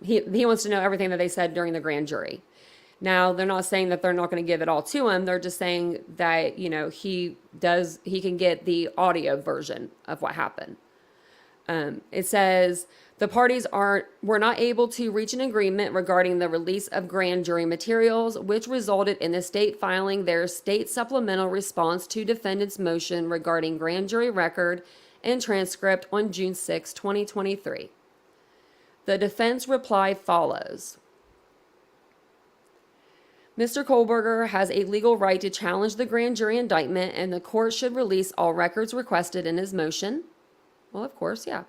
He wants to know everything that they said during the grand jury. Now, they're not saying that they're not going to give it all to him. They're just saying that, he can get the audio version of what happened. It says the parties were not able to reach an agreement regarding the release of grand jury materials, which resulted in the state filing their state supplemental response to defendant's motion regarding grand jury record and transcript on June 6, 2023. The defense reply follows. Mr. Kohlberger has a legal right to challenge the grand jury indictment, and the court should release all records requested in his motion. Well, of course, yeah.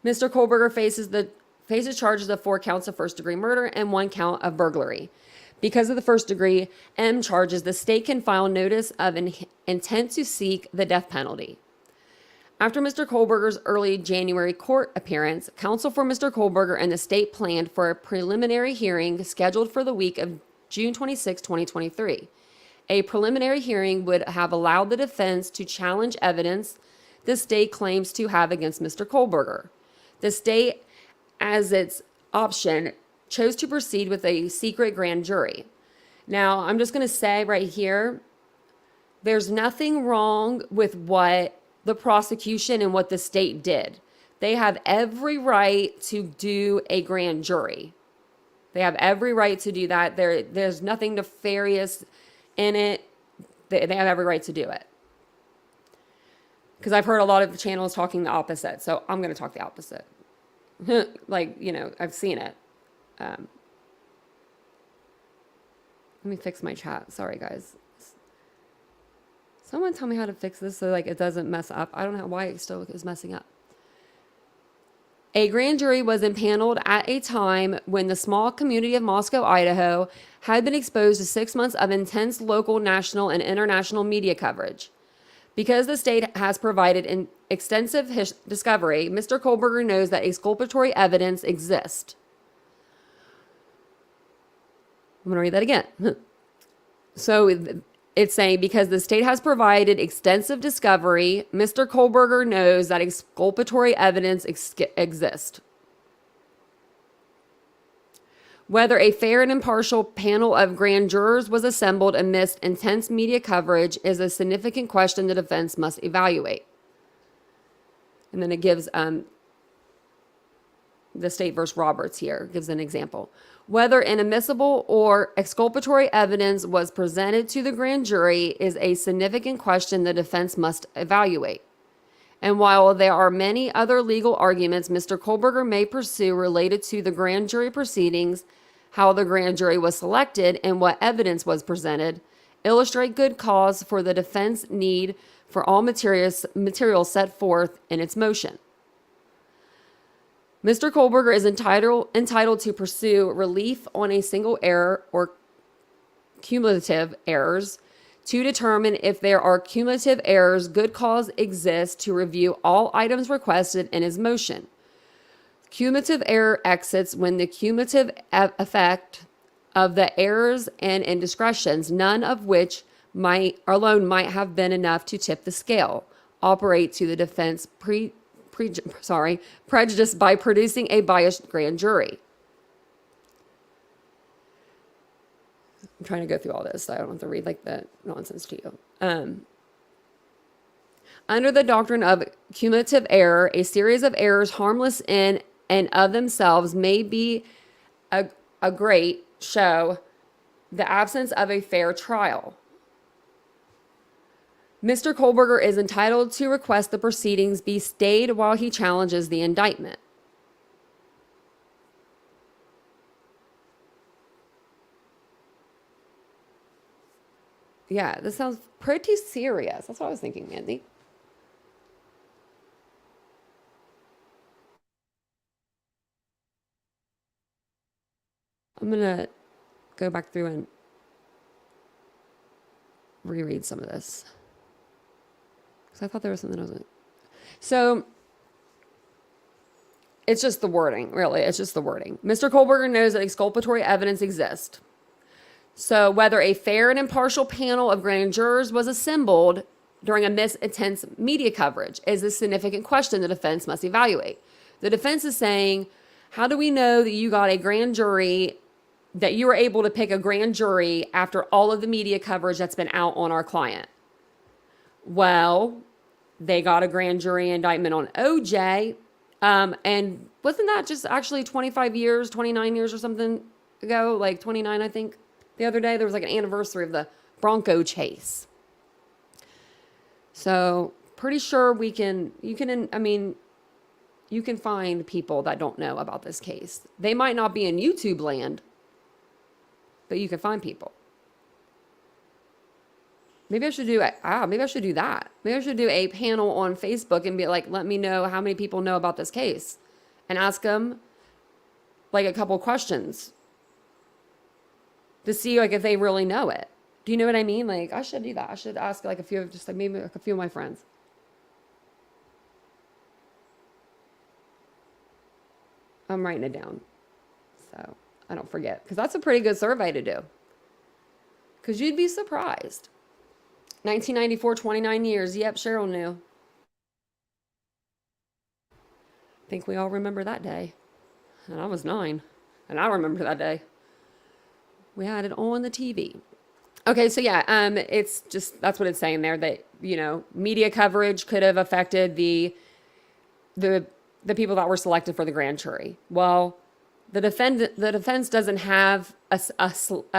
Mr. Kohlberger faces charges of 4 counts of first-degree murder and 1 count of burglary. Because of the first-degree M charges, the state can file notice of an intent to seek the death penalty. After Mr. Kohlberger's early January court appearance, counsel for Mr. Kohlberger and the state planned for a preliminary hearing scheduled for the week of June 26, 2023. A preliminary hearing would have allowed the defense to challenge evidence the state claims to have against Mr. Kohlberger. The state, as its option, chose to proceed with a secret grand jury. Now, I'm just going to say right here, there's nothing wrong with what the prosecution and what the state did. They have every right to do a grand jury. They have every right to do that. There's nothing nefarious in it. They have every right to do it. Because I've heard a lot of the channels talking the opposite. So I'm going to talk the opposite. Like, I've seen it. Let me fix my chat. Sorry, guys. Someone tell me how to fix this so it doesn't mess up. I don't know why it still is messing up. A grand jury was impaneled at a time when the small community of Moscow, Idaho, had been exposed to 6 months of intense local, national, and international media coverage. Because the state has provided an extensive discovery, Mr. Kohlberger knows that exculpatory evidence exists. I'm going to read that again. So it's saying because the state has provided extensive discovery, Mr. Kohlberger knows that exculpatory evidence exists. Whether a fair and impartial panel of grand jurors was assembled amidst intense media coverage is a significant question the defense must evaluate. And then it gives the state versus Roberts here, gives an example. Whether inadmissible or exculpatory evidence was presented to the grand jury is a significant question the defense must evaluate. And while there are many other legal arguments Mr. Kohlberger may pursue related to the grand jury proceedings, how the grand jury was selected, and what evidence was presented, illustrate good cause for the defense need for all materials set forth in its motion. Mr. Kohlberger is entitled to pursue relief on a single error or cumulative errors. To determine if there are cumulative errors, good cause exists to review all items requested in his motion. Cumulative error exits when the cumulative effect of the errors and indiscretions, none of which might have been enough to tip the scale, operate to the defense prejudice by producing a biased grand jury. I'm trying to go through all this, so I don't have to read the nonsense to you. Under the doctrine of cumulative error, a series of errors harmless in and of themselves may be a great show the absence of a fair trial. Mr. Kohlberger is entitled to request the proceedings be stayed while he challenges the indictment. Yeah, this sounds pretty serious. That's what I was thinking, Mandy. I'm going to go back through and reread some of this. Because I thought there was something else. So, it's just the wording, really. It's just the wording. Mr. Kohlberger knows that exculpatory evidence exists. So, whether a fair and impartial panel of grand jurors was assembled during a intense media coverage is a significant question the defense must evaluate. The defense is saying, how do we know that you got a grand jury, that you were able to pick a grand jury after all of the media coverage that's been out on our client? Well, they got a grand jury indictment on OJ And wasn't that just actually 25 years, 29 years or something ago? Like 29, I think. The other day, there was like an anniversary of the Bronco chase. So pretty sure you can find people that don't know about this case. They might not be in YouTube land, but you can find people. Maybe I should do that. Maybe I should do a panel on Facebook and be like, let me know how many people know about this case, and ask them like a couple questions to see like if they really know it. Do you know what I mean? Like, I should do that. I should ask like maybe a few of my friends. I'm writing it down so I don't forget, because that's a pretty good survey to do. Because you'd be surprised. 1994, 29 years. Yep, Cheryl knew. I think we all remember that day. And I was 9. And I remember that day. We had it on the TV. Okay, so yeah, it's just, that's what it's saying there, that, media coverage could have affected the people that were selected for the grand jury. Well, the defense doesn't have a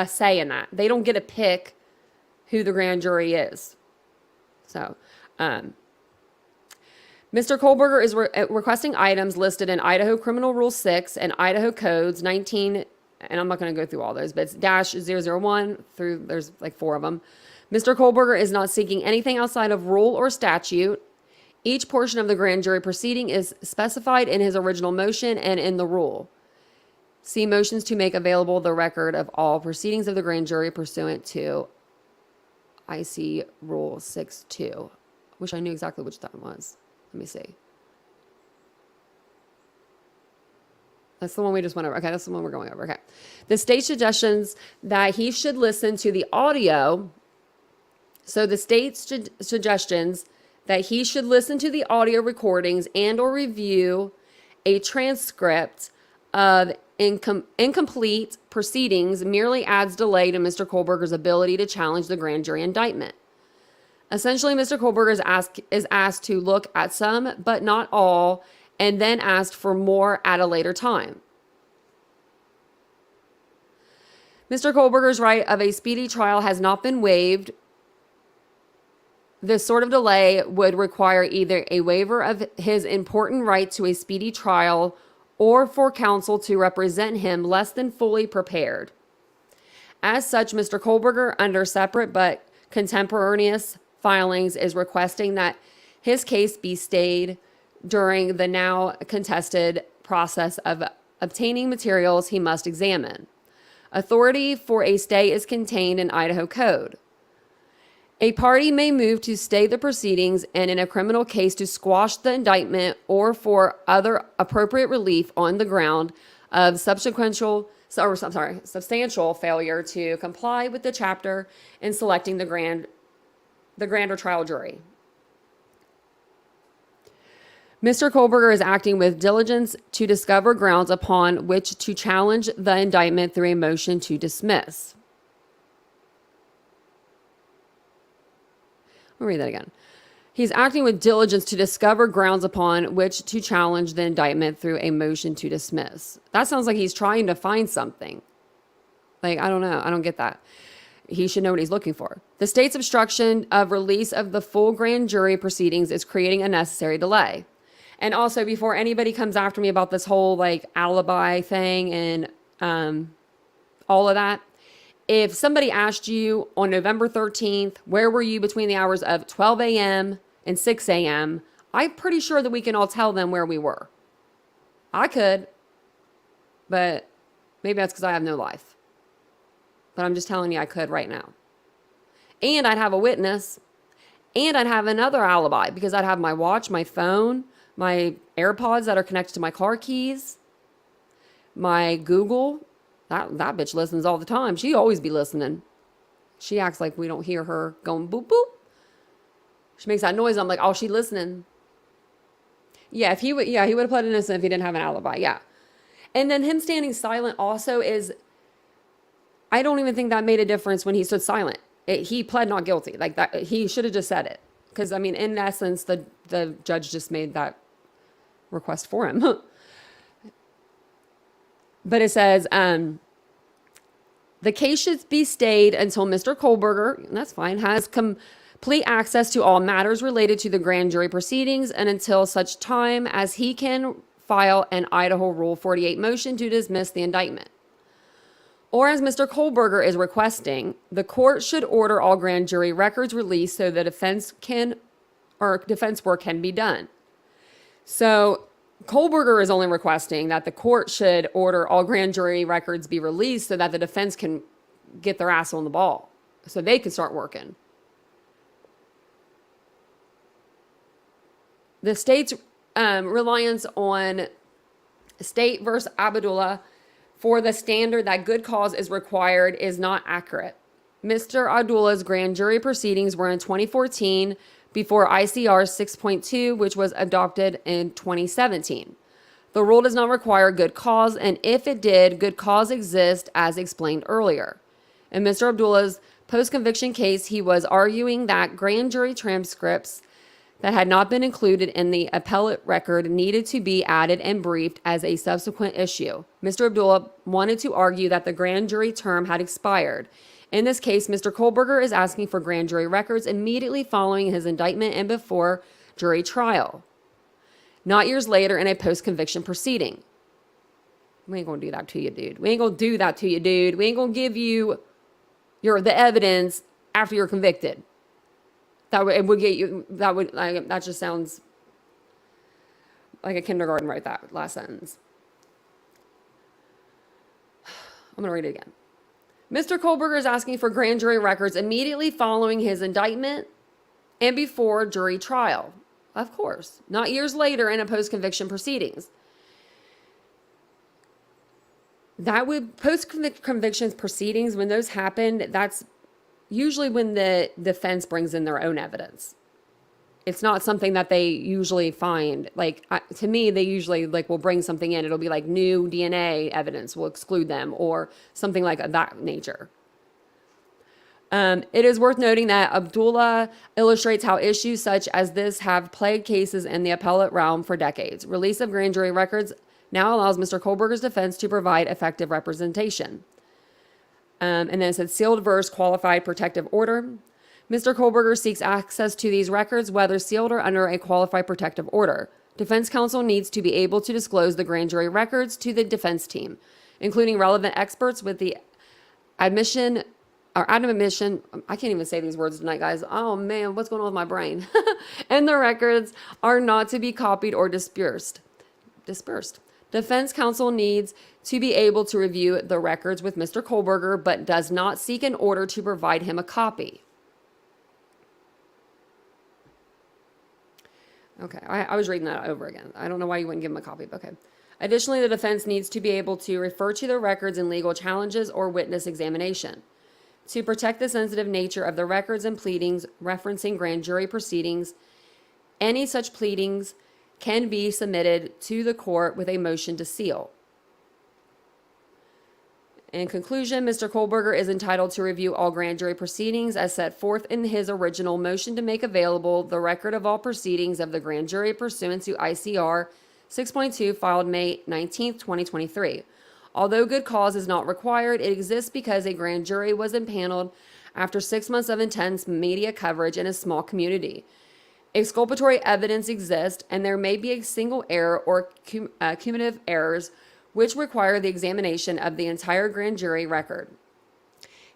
say in that. They don't get to pick who the grand jury is. So, Mr. Kohlberger is requesting items listed in Idaho Criminal Rule 6 and Idaho Codes 19, and I'm not going to go through all those, but it's -001 through, there's like 4 of them. Mr. Kohlberger is not seeking anything outside of rule or statute. Each portion of the grand jury proceeding is specified in his original motion and in the rule. See motions to make available the record of all proceedings of the grand jury pursuant to IC Rule 6.2. Wish I knew exactly which that was. Let me see. That's the one we just went over. Okay, that's the one we're going over. Okay. The state suggestions that he should listen to the audio. So the state's suggestions that he should listen to the audio recordings and or review a transcript of incomplete proceedings merely adds delay to Mr. Kohlberger's ability to challenge the grand jury indictment. Essentially, Mr. Kohlberger is asked to look at some, but not all, and then asked for more at a later time. Mr. Kohlberger's right of a speedy trial has not been waived. This sort of delay would require either a waiver of his important right to a speedy trial or for counsel to represent him less than fully prepared. As such, Mr. Kohlberger, under separate but contemporaneous filings, is requesting that his case be stayed during the now contested process of obtaining materials he must examine. Authority for a stay is contained in Idaho Code. A party may move to stay the proceedings and in a criminal case to squash the indictment or for other appropriate relief on the ground of substantial failure to comply with the chapter in selecting the grand or trial jury. Mr. Kohlberger is acting with diligence to discover grounds upon which to challenge the indictment through a motion to dismiss. I'll read that again. He's acting with diligence to discover grounds upon which to challenge the indictment through a motion to dismiss. That sounds like he's trying to find something. Like, I don't know. I don't get that. He should know what he's looking for. The state's obstruction of release of the full grand jury proceedings is creating a necessary delay. And also, before anybody comes after me about this whole like alibi thing and all of that, if somebody asked you on November 13th, where were you between the hours of 12 a.m. and 6 a.m., I'm pretty sure that we can all tell them where we were. I could, but maybe that's because I have no life. But I'm just telling you I could right now. And I'd have a witness. And I'd have another alibi because I'd have my watch, my phone, my AirPods that are connected to my car keys, my Google. That bitch listens all the time. She always be listening. She acts like we don't hear her going boop, boop. She makes that noise. I'm like, oh, she listening. Yeah, he would have pled innocent if he didn't have an alibi. Yeah. And then him standing silent also is, I don't even think that made a difference when he stood silent. He pled not guilty. Like that, he should have just said it. Because, I mean, in essence, the judge just made that request for him. But it says, the case should be stayed until Mr. Kohlberger, that's fine, has complete access to all matters related to the grand jury proceedings and until such time as he can file an Idaho Rule 48 motion to dismiss the indictment. Or as Mr. Kohlberger is requesting, the court should order all grand jury records released so that defense work can be done. So Kohlberger is only requesting that the court should order all grand jury records be released so that the defense can get their ass on the ball, so they can start working. The state's reliance on State versus Abdullah for the standard that good cause is required is not accurate. Mr. Abdullah's grand jury proceedings were in 2014 before ICR 6.2, which was adopted in 2017. The rule does not require good cause, and if it did, good cause exists as explained earlier. In Mr. Abdullah's post-conviction case, he was arguing that grand jury transcripts that had not been included in the appellate record needed to be added and briefed as a subsequent issue. Mr. Abdullah wanted to argue that the grand jury term had expired. In this case, Mr. Kohlberger is asking for grand jury records immediately following his indictment and before jury trial, not years later in a post-conviction proceeding. We ain't gonna do that to you, dude. We ain't gonna do that to you, dude. We ain't gonna give you the evidence after you're convicted. That just sounds like a kindergarten wrote that last sentence. I'm gonna read it again. Mr. Kohlberger is asking for grand jury records immediately following his indictment and before jury trial. Of course, not years later in a post-conviction proceedings. That would post-conviction proceedings, when those happen, that's usually when the defense brings in their own evidence. It's not something that they usually find. Like, to me, they usually will bring something in. It'll be like new DNA evidence. We'll exclude them or something like that nature. It is worth noting that Abdullah illustrates how issues such as this have plagued cases in the appellate realm for decades. Release of grand jury records now allows Mr. Kohlberger's defense to provide effective representation. And then it said sealed versus qualified protective order. Mr. Kohlberger seeks access to these records, whether sealed or under a qualified protective order. Defense counsel needs to be able to disclose the grand jury records to the defense team, including relevant experts with the admission. I can't even say these words tonight, guys. Oh man, what's going on with my brain? And the records are not to be copied or dispersed. Defense counsel needs to be able to review the records with Mr. Kohlberger, but does not seek an order to provide him a copy. Okay, I was reading that over again. I don't know why you wouldn't give him a copy, but okay. Additionally, the defense needs to be able to refer to the records in legal challenges or witness examination. To protect the sensitive nature of the records and pleadings referencing grand jury proceedings, any such pleadings can be submitted to the court with a motion to seal. In conclusion, Mr. Kohlberger is entitled to review all grand jury proceedings as set forth in his original motion to make available the record of all proceedings of the grand jury pursuant to ICR 6.2 filed May 19, 2023. Although good cause is not required, it exists because a grand jury was impaneled after 6 months of intense media coverage in a small community. Exculpatory evidence exists, and there may be a single error or cumulative errors which require the examination of the entire grand jury record.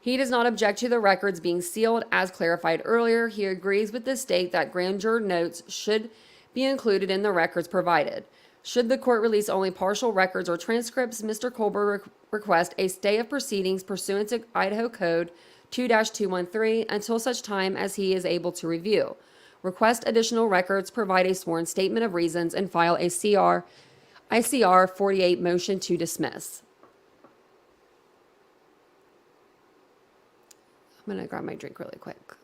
He does not object to the records being sealed as clarified earlier. He agrees with the state that grand juror notes should be included in the records provided. Should the court release only partial records or transcripts, Mr. Kohlberger requests a stay of proceedings pursuant to Idaho Code 2-213 until such time as he is able to review. Request additional records, provide a sworn statement of reasons, and file a ICR 48 motion to dismiss. I'm going to grab my drink really quick.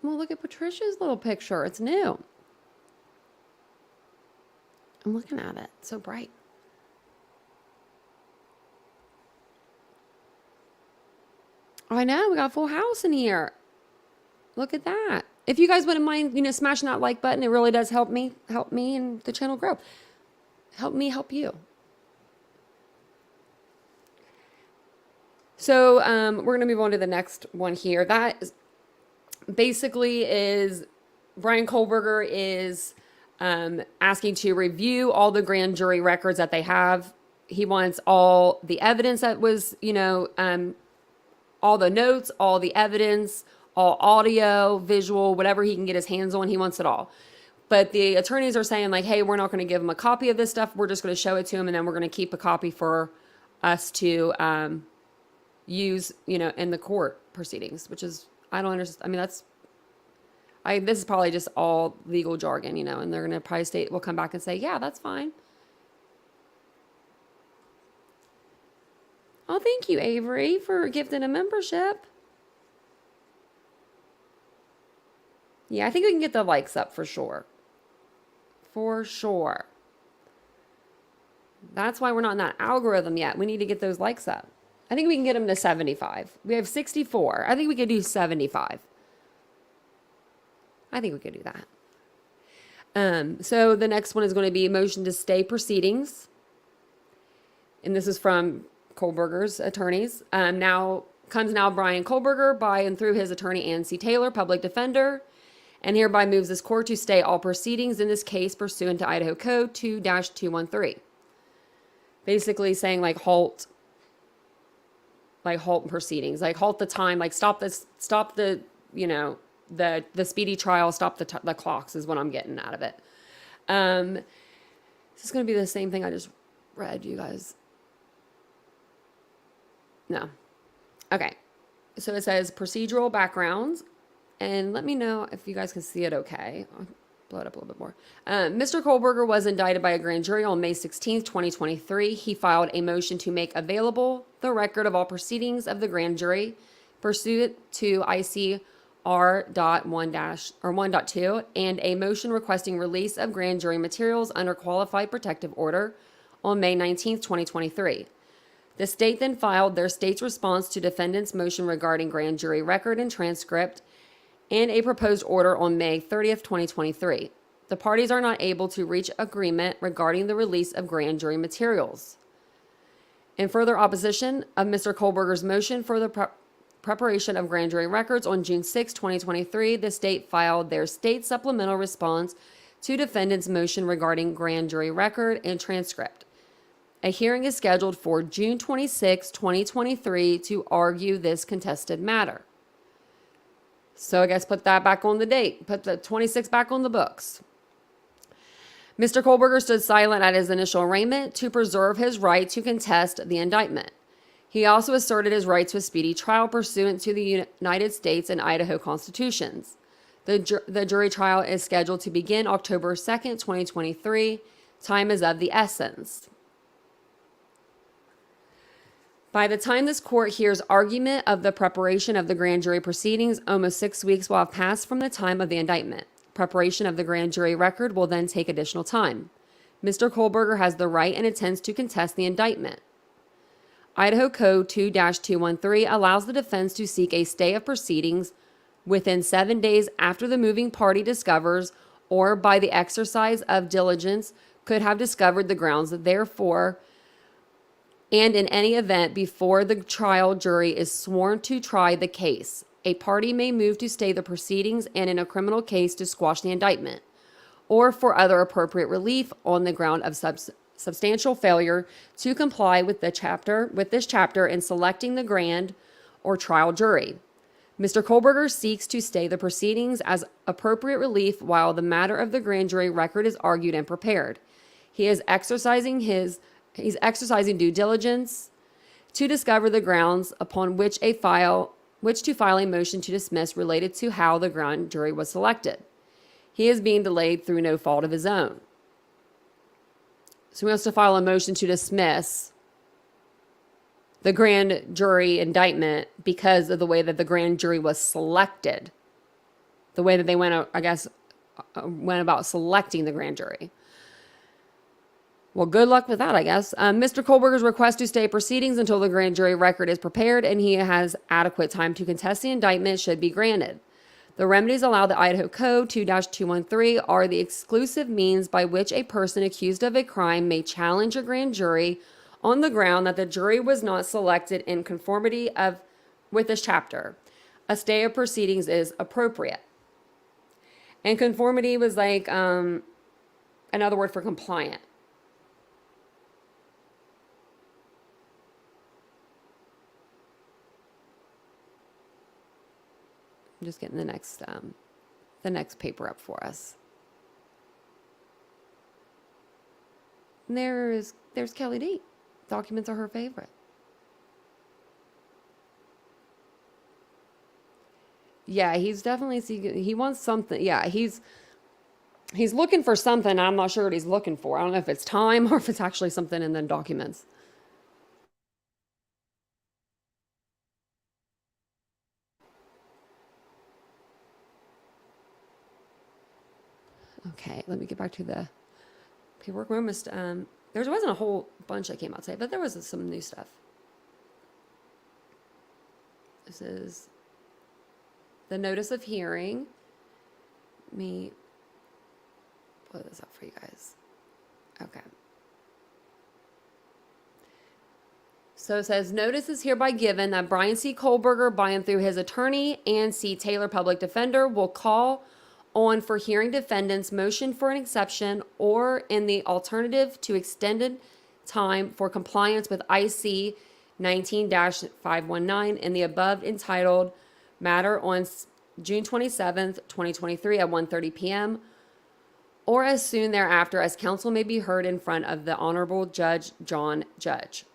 Well, look at Patricia's little picture. It's new. I'm looking at it. It's so bright. I know, we got a full house in here. Look at that. If you guys wouldn't mind, smashing that like button, it really does help me and the channel grow. Help me help you. So we're going to move on to the next one here. That basically is Bryan Kohberger is asking to review all the grand jury records that they have. He wants all the evidence that was, all the notes, all the evidence, all audio, visual, whatever he can get his hands on. He wants it all. But the attorneys are saying like, hey, we're not going to give him a copy of this stuff. We're just going to show it to him. And then we're going to keep a copy for us to use, in the court proceedings, which is, I don't understand. I mean, this is probably just all legal jargon, and they're going to probably we'll come back and say, yeah, that's fine. Oh, thank you, Avery, for gifting a membership. Yeah, I think we can get the likes up for sure. For sure. That's why we're not in that algorithm yet. We need to get those likes up. I think we can get them to 75. We have 64. I think we could do 75. I think we could do that. So the next one is going to be motion to stay proceedings. And this is from Kohberger's attorneys. Now Bryan Kohberger by and through his attorney Ann C. Taylor, public defender, and hereby moves this court to stay all proceedings in this case pursuant to Idaho Code 2-213. Basically saying like halt proceedings, like halt the time, like stop the the speedy trial, stop the clocks is what I'm getting out of it. This is going to be the same thing I just read, you guys. No. Okay. So it says procedural backgrounds. And let me know if you guys can see it okay. I'll blow it up a little bit more. Mr. Kohberger was indicted by a grand jury on May 16th, 2023. He filed a motion to make available the record of all proceedings of the grand jury pursuant to ICR.1- or 1.2 and a motion requesting release of grand jury materials under qualified protective order on May 19th, 2023. The state then filed their state's response to defendant's motion regarding grand jury record and transcript and a proposed order on May 30th, 2023. The parties are not able to reach agreement regarding the release of grand jury materials. In further opposition of Mr. Kohberger's motion for the preparation of grand jury records on June 6, 2023, the state filed their state supplemental response to defendant's motion regarding grand jury record and transcript. A hearing is scheduled for June 26, 2023 to argue this contested matter. So I guess put that back on the date. Put the 26 back on the books. Mr. Kohberger stood silent at his initial arraignment to preserve his right to contest the indictment. He also asserted his right to a speedy trial pursuant to the United States and Idaho constitutions. The jury trial is scheduled to begin October 2nd, 2023. Time is of the essence. By the time this court hears argument of the preparation of the grand jury proceedings, almost 6 weeks will have passed from the time of the indictment. Preparation of the grand jury record will then take additional time. Mr. Kohberger has the right and intends to contest the indictment. Idaho Code 2-213 allows the defense to seek a stay of proceedings within 7 days after the moving party discovers or by the exercise of diligence could have discovered the grounds therefore, and in any event before the trial jury is sworn to try the case. A party may move to stay the proceedings and in a criminal case to squash the indictment, or for other appropriate relief on the ground of substantial failure to comply with this chapter in selecting the grand or trial jury. Mr. Kohberger seeks to stay the proceedings as appropriate relief while the matter of the grand jury record is argued and prepared. He's exercising due diligence to discover the grounds upon which to file a motion to dismiss related to how the grand jury was selected. He is being delayed through no fault of his own. So he wants to file a motion to dismiss the grand jury indictment because of the way that the grand jury was selected. The way that they went about selecting the grand jury. Well, good luck with that, I guess. Mr. Kohlberger's request to stay proceedings until the grand jury record is prepared and he has adequate time to contest the indictment should be granted. The remedies allowed the Idaho Code 2-213 are the exclusive means by which a person accused of a crime may challenge a grand jury on the ground that the jury was not selected in conformity with this chapter. A stay of proceedings is appropriate. And conformity was like another word for compliant. I'm just getting the next paper up for us. And there's Kelly D. Documents are her favorite. Yeah, he's definitely seeking, he wants something. Yeah, he's looking for something. I'm not sure what he's looking for. I don't know if it's time or if it's actually something in the documents. Okay, let me get back to the paperwork. There wasn't a whole bunch that came out today, but there was some new stuff. This is the notice of hearing. Let me blow this up for you guys. Okay. So it says, notice is hereby given that Bryan C. Kohlberger, by and through his attorney, and C. Taylor, public defender, will call on for hearing defendants motion for an exception or in the alternative to extended time for compliance with IC 19-519 in the above entitled matter on June 27th, 2023 at 1:30 p.m. or as soon thereafter as counsel may be heard in front of the Honorable Judge John Judge.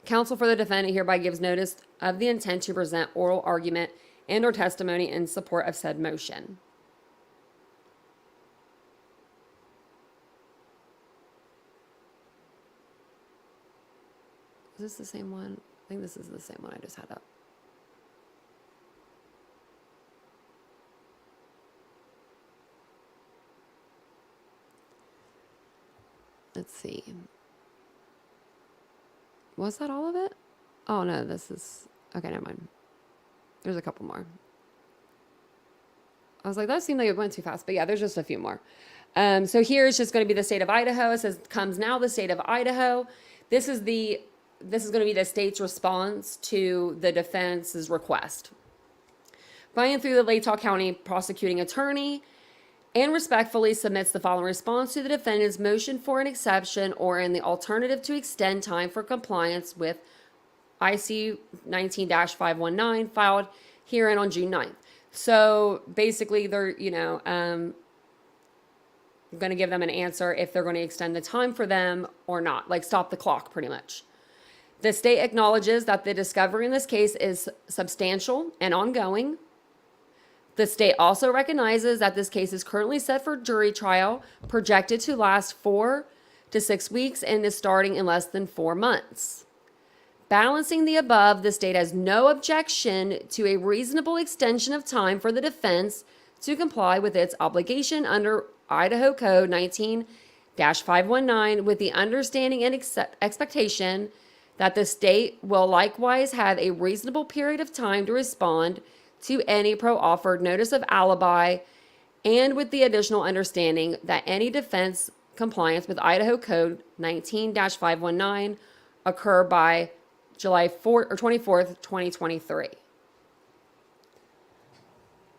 Counsel for the defendant hereby gives notice of the intent to present oral argument and or testimony in support of said motion. Is this the same one? I think this is the same one I just had up. Let's see. Was that all of it? Oh no, this is, okay, never mind. There's a couple more. I was like, that seemed like it went too fast, but yeah, there's just a few more. So here it's just going to be the state of Idaho. It says, comes now the state of Idaho. This is going to be the state's response to the defense's request. By and through the Latah County prosecuting attorney and respectfully submits the following response to the defendant's motion for an exception or in the alternative to extend time for compliance with IC 19-519 filed herein on June 9th. So basically they're, going to give them an answer if they're going to extend the time for them or not, like stop the clock pretty much. The state acknowledges that the discovery in this case is substantial and ongoing. The state also recognizes that this case is currently set for jury trial, projected to last 4 to 6 weeks and is starting in less than 4 months. Balancing the above, the state has no objection to a reasonable extension of time for the defense to comply with its obligation under Idaho Code 19-519 with the understanding and expectation that the state will likewise have a reasonable period of time to respond to any pro-offered notice of alibi and with the additional understanding that any defense compliance with Idaho Code 19-519 occur by July 4th or 24th, 2023.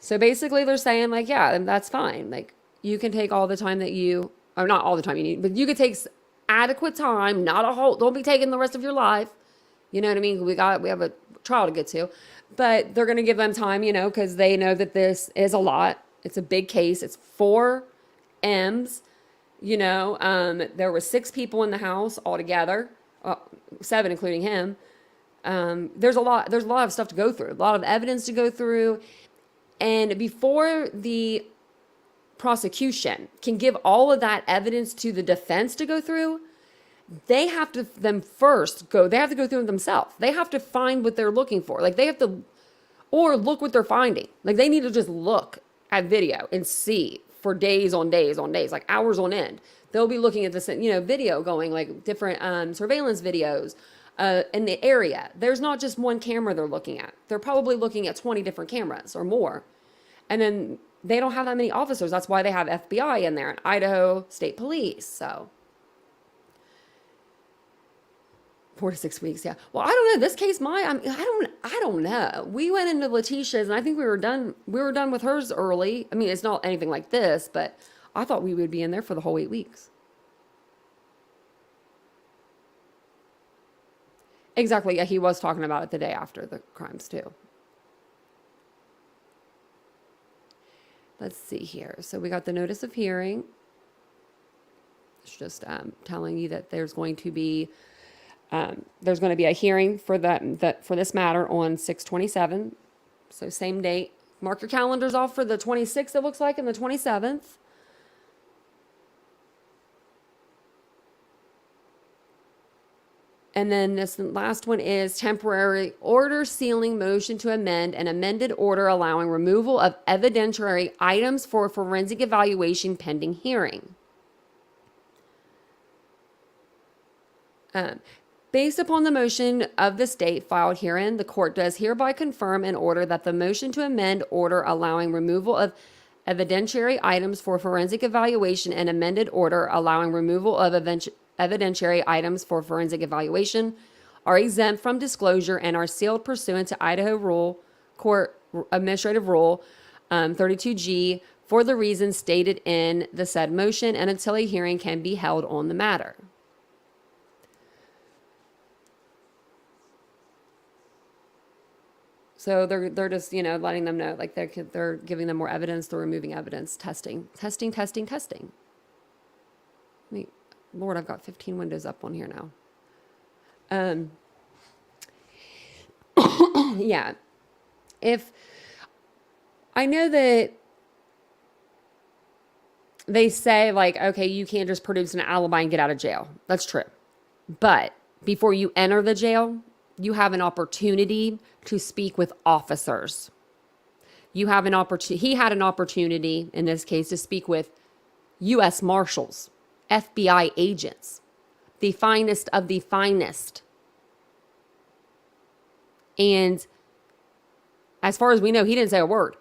So basically they're saying like, yeah, that's fine. Like you can take all the time that you, or not all the time you need, but you could take adequate time, not a whole, don't be taking the rest of your life. You know what I mean? We have a trial to get to, but they're going to give them time, because they know that this is a lot. It's a big case. It's 4 M's, there were 6 people in the house altogether, 7, including him. There's a lot of stuff to go through, a lot of evidence to go through. And before the prosecution can give all of that evidence to the defense to go through, they have to go through it themselves. They have to find what they're looking for. Like they have to, or look what they're finding. Like they need to just look at video and see for days on days on days, like hours on end. They'll be looking at this, video going, like different surveillance videos in the area. There's not just one camera they're looking at. They're probably looking at 20 different cameras or more. And then they don't have that many officers. That's why they have FBI in there and Idaho State Police. So 4 to 6 weeks, yeah. Well, I don't know. This case, I don't know. We went into Letitia's, and I think we were done. We were done with hers early. I mean, it's not anything like this, but I thought we would be in there for the whole 8 weeks. Exactly. Yeah, he was talking about it the day after the crimes too. Let's see here. So we got the notice of hearing. It's just telling you that there's going to be a hearing for for this matter on 6/27. So same date. Mark your calendars off for the 26th, it looks like, and the 27th. And then this last one is temporary order sealing motion to amend an amended order allowing removal of evidentiary items for forensic evaluation pending hearing. Based upon the motion of the state filed herein, the court does hereby confirm and order that the motion to amend order allowing removal of evidentiary items for forensic evaluation and amended order allowing removal of evidentiary items for forensic evaluation are exempt from disclosure and are sealed pursuant to Idaho Court Administrative Rule 32G for the reasons stated in the said motion and until a hearing can be held on the matter. So they're just, letting them know, like they're giving them more evidence, they're removing evidence, testing. I mean, Lord, I've got 15 windows up on here now. Yeah. If I know that they say like, okay, you can't just produce an alibi and get out of jail. That's true. But before you enter the jail, you have an opportunity to speak with officers. He had an opportunity in this case to speak with U.S. Marshals, FBI agents, the finest of the finest. And as far as we know, he didn't say a word.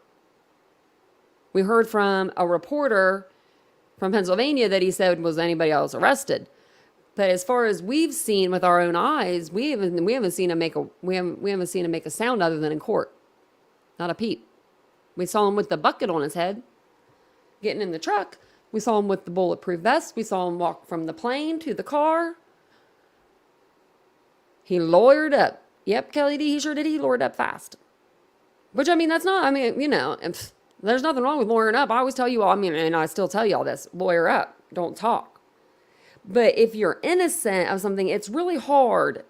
We heard from a reporter from Pennsylvania that he said, was anybody else arrested? But as far as we've seen with our own eyes, we haven't seen him make a sound other than in court. Not a peep. We saw him with the bucket on his head, getting in the truck. We saw him with the bulletproof vest. We saw him walk from the plane to the car. He lawyered up. Yep, Kelly D, he sure did. He lawyered up fast. Which, I mean, that's not, there's nothing wrong with lawyering up. I always tell you all, and I still tell you all this, lawyer up, don't talk. But if you're innocent of something, it's really hard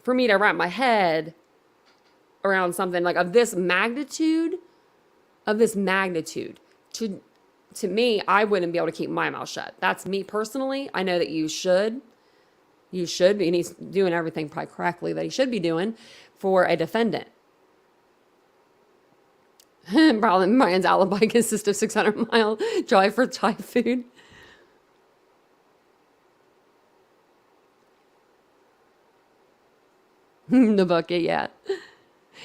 for me to wrap my head around something like of this magnitude. To me, I wouldn't be able to keep my mouth shut. That's me personally. I know that you should. You should be, and he's doing everything probably correctly that he should be doing for a defendant. Bryan's alibi consists of 600-mile drive for Thai food. The bucket, yeah.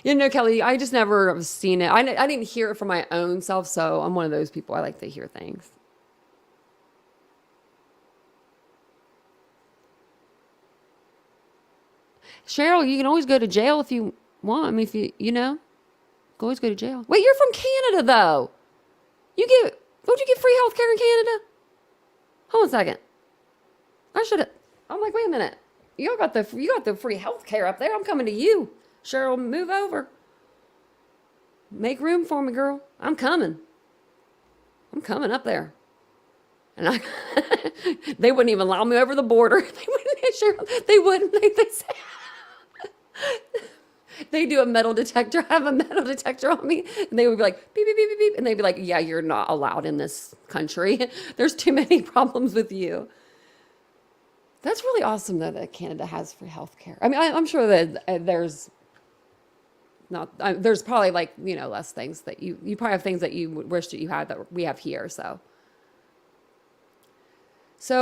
Kelly, I just never have seen it. I didn't hear it for my own self, so I'm one of those people. I like to hear things. Cheryl, you can always go to jail if you want. I mean, if you always go to jail. Wait, you're from Canada, though. Don't you get free health care in Canada? Hold on a second. I'm like, wait a minute. You got the free health care up there. I'm coming to you. Cheryl, move over. Make room for me, girl. I'm coming up there. And they wouldn't even allow me over the border. They wouldn't. They say, they do a metal detector. I have a metal detector on me. And they would be like, beep, beep, beep, beep, beep. And they'd be like, yeah, you're not allowed in this country. There's too many problems with you. That's really awesome, though, that Canada has free health care. I mean, I'm sure that there's not, there's probably like, you know, less things that you probably have things that you would wish that you had that we have here. So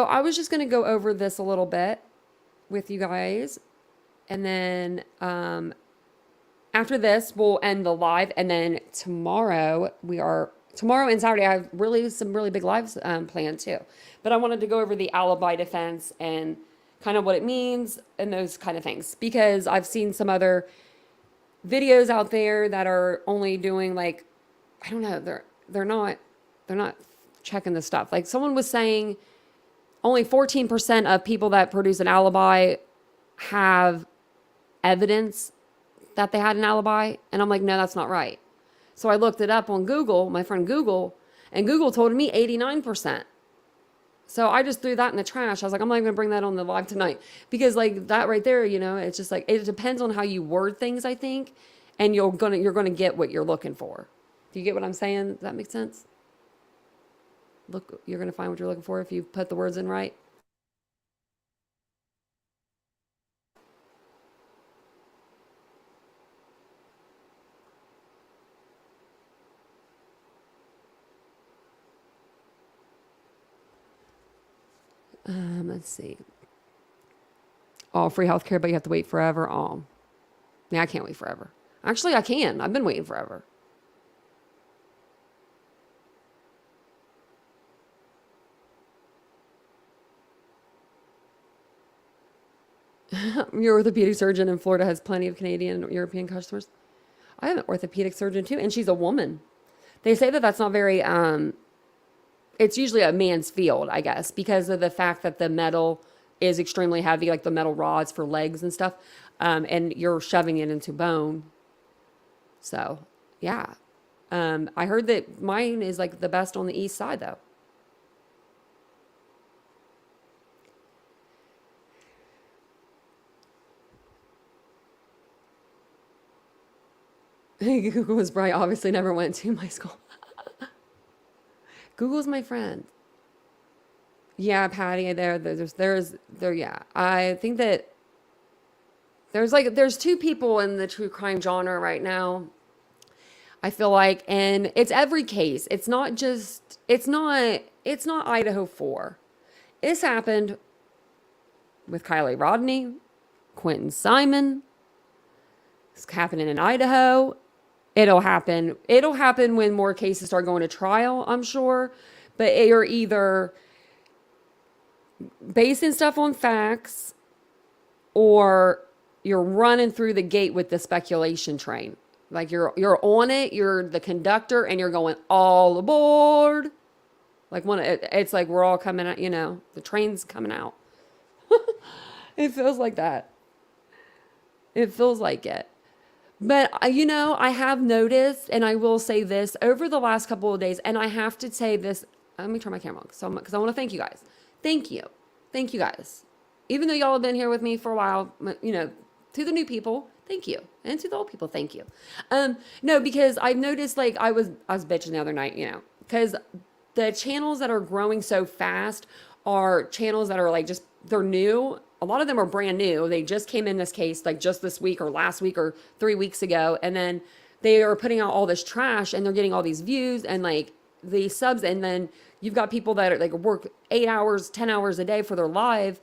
I was just going to go over this a little bit with you guys. And then after this, we'll end the live. And then tomorrow and Saturday, I have some really big lives planned too. But I wanted to go over the alibi defense and kind of what it means and those kind of things. Because I've seen some other videos out there that are only doing like, I don't know, they're not checking the stuff. Like someone was saying only 14% of people that produce an alibi have evidence that they had an alibi. And I'm like, no, that's not right. So I looked it up on Google, my friend Google, and Google told me 89%. So I just threw that in the trash. I was like, I'm not even gonna bring that on the live tonight because like that right there, you know, it's just like, it depends on how you word things, I think, and you're gonna get what you're looking for. Do you get what I'm saying? Does that make sense? Look, you're gonna find what you're looking for if you put the words in right. Let's see. Oh, free healthcare, but you have to wait forever. Oh, yeah, I can't wait forever. Actually, I can. I've been waiting forever. Your orthopedic surgeon in Florida has plenty of Canadian and European customers. I have an orthopedic surgeon too, and she's a woman. They say that that's not very, it's usually a man's field, I guess, because of the fact that the metal is extremely heavy, like the metal rods for legs and stuff, and you're shoving it into bone. So, yeah. I heard that mine is like the best on the east side, though. Google was Bryan. Obviously never went to my school. Google's my friend. Yeah, Patty, yeah. I think that there's two people in the true crime genre right now. I feel like, and it's every case. It's not Idaho 4. This happened with Kylie Rodney, Quentin Simon. It's happening in Idaho. It'll happen when more cases start going to trial, I'm sure. But you're either basing stuff on facts or you're running through the gate with the speculation train. Like you're on it, you're the conductor, and you're going all aboard. Like it's like we're all coming out, you know, the train's coming out. It feels like that. It feels like it. But, you know, I have noticed, and I will say this, over the last couple of days, and I have to say this, let me turn my camera on, because I want to thank you guys. Thank you. Thank you guys. Even though y'all have been here with me for a while, you know, to the new people, thank you. And to the old people, thank you. No, because I've noticed, like, I was bitching the other night, you know, because the channels that are growing so fast are channels that are, like, just, they're new. A lot of them are brand new. They just came in this case like just this week or last week or 3 weeks ago. And then they are putting out all this trash and they're getting all these views and like the subs. And then you've got people that are like work 8 hours, 10 hours a day for their live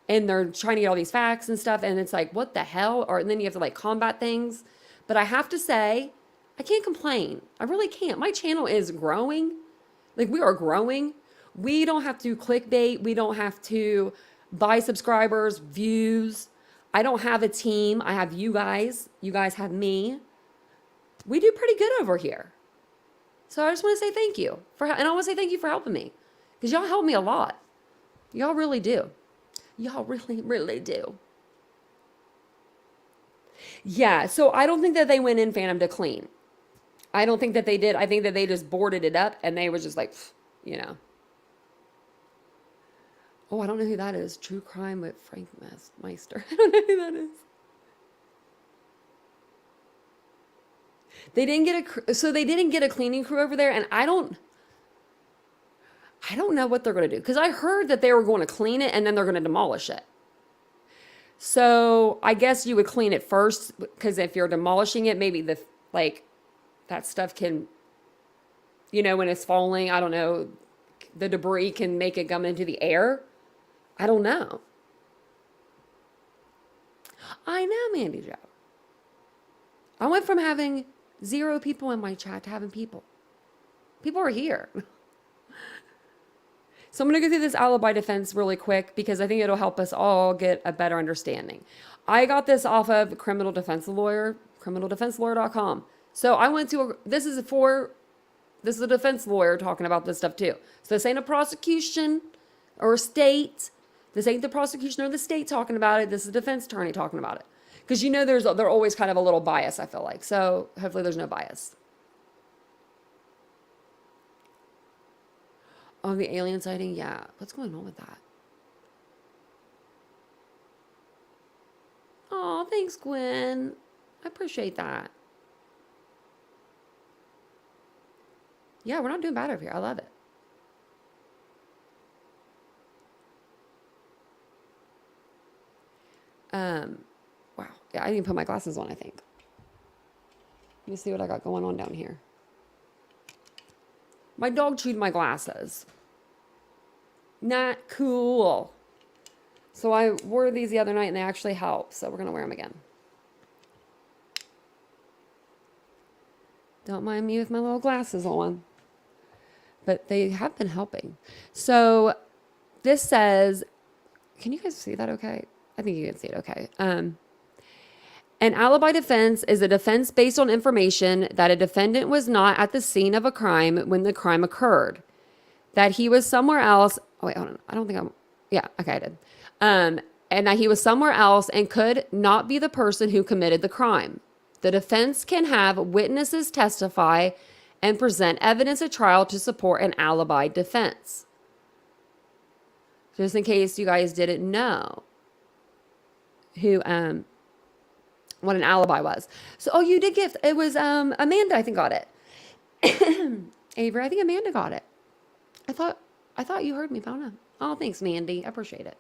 and they're trying to get all these facts and stuff. And it's like, what the hell? And then you have to like combat things. But I have to say, I can't complain. I really can't. My channel is growing. Like we are growing. We don't have to clickbait. We don't have to buy subscribers, views. I don't have a team. I have you guys. You guys have me. We do pretty good over here. So I just want to say thank you. And I want to say thank you for helping me. Because y'all help me a lot. Y'all really do. Y'all really, really do. Yeah, so I don't think that they went in Phantom to clean. I don't think that they did. I think that they just boarded it up and they were just like, you know. Oh, I don't know who that is. True Crime with Frank Meister. I don't know who that is. They didn't get a cleaning crew over there, and I don't know what they're going to do because I heard that they were going to clean it and then they're going to demolish it. So I guess you would clean it first, because if you're demolishing it, maybe that stuff can, when it's falling, I don't know, the debris can make it come into the air. I don't know. I know, Mandy Joe. I went from having 0 people in my chat to having people. People are here. So I'm going to go through this alibi defense really quick because I think it'll help us all get a better understanding. I got this off of Criminal Defense Lawyer, criminaldefenselawyer.com. So I went to, this is a defense lawyer talking about this stuff too. So this ain't a prosecution or a state. This ain't the prosecution or the state talking about it. This is a defense attorney talking about it. Because they're always kind of a little bias, I feel like. So hopefully there's no bias. Oh, the alien sighting? Yeah. What's going on with that? Oh, thanks, Gwen. I appreciate that. Yeah, we're not doing bad over here. I love it. Wow. Yeah, I didn't put my glasses on, I think. Let me see what I got going on down here. My dog chewed my glasses. Not cool. So I wore these the other night and they actually help. So we're going to wear them again. Don't mind me with my little glasses on. But they have been helping. So this says, can you guys see that okay? I think you can see it okay. An alibi defense is a defense based on information that a defendant was not at the scene of a crime when the crime occurred, that he was somewhere else. Oh, wait, hold on. I don't think yeah, okay, I did. And that he was somewhere else and could not be the person who committed the crime. The defense can have witnesses testify and present evidence at trial to support an alibi defense. Just in case you guys didn't know what an alibi was. So, oh, you did get, it was Amanda, I think, got it. Avery, I think Amanda got it. I thought you heard me, but I don't know. Oh, thanks, Mandy. I appreciate it.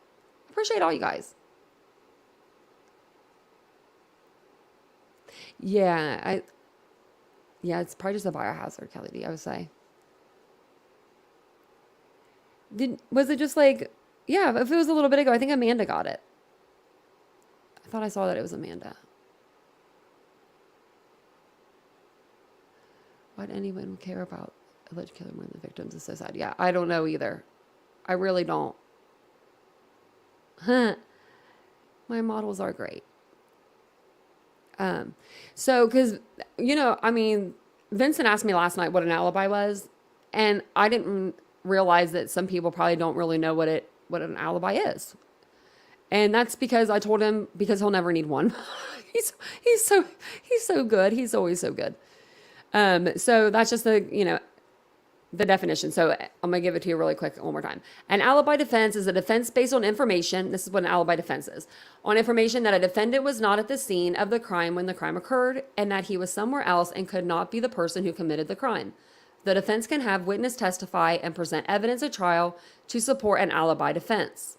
I appreciate all you guys. Yeah, it's probably just a biohazard, Kelly D, I would say. Was it just like, yeah, if it was a little bit ago, I think Amanda got it. I thought I saw that it was Amanda. Why'd anyone care about alleged killer more than the victims? Is so sad. Yeah, I don't know either. I really don't. Huh. My models are great. So, because, Vincent asked me last night what an alibi was, and I didn't realize that some people probably don't really know what an alibi is. And that's because I told him, because he'll never need one. he's so good. He's always so good. So that's just the definition. So I'm going to give it to you really quick one more time. An alibi defense is a defense based on information. This is what an alibi defense is. On information that a defendant was not at the scene of the crime when the crime occurred and that he was somewhere else and could not be the person who committed the crime. The defense can have witness testify and present evidence at trial to support an alibi defense.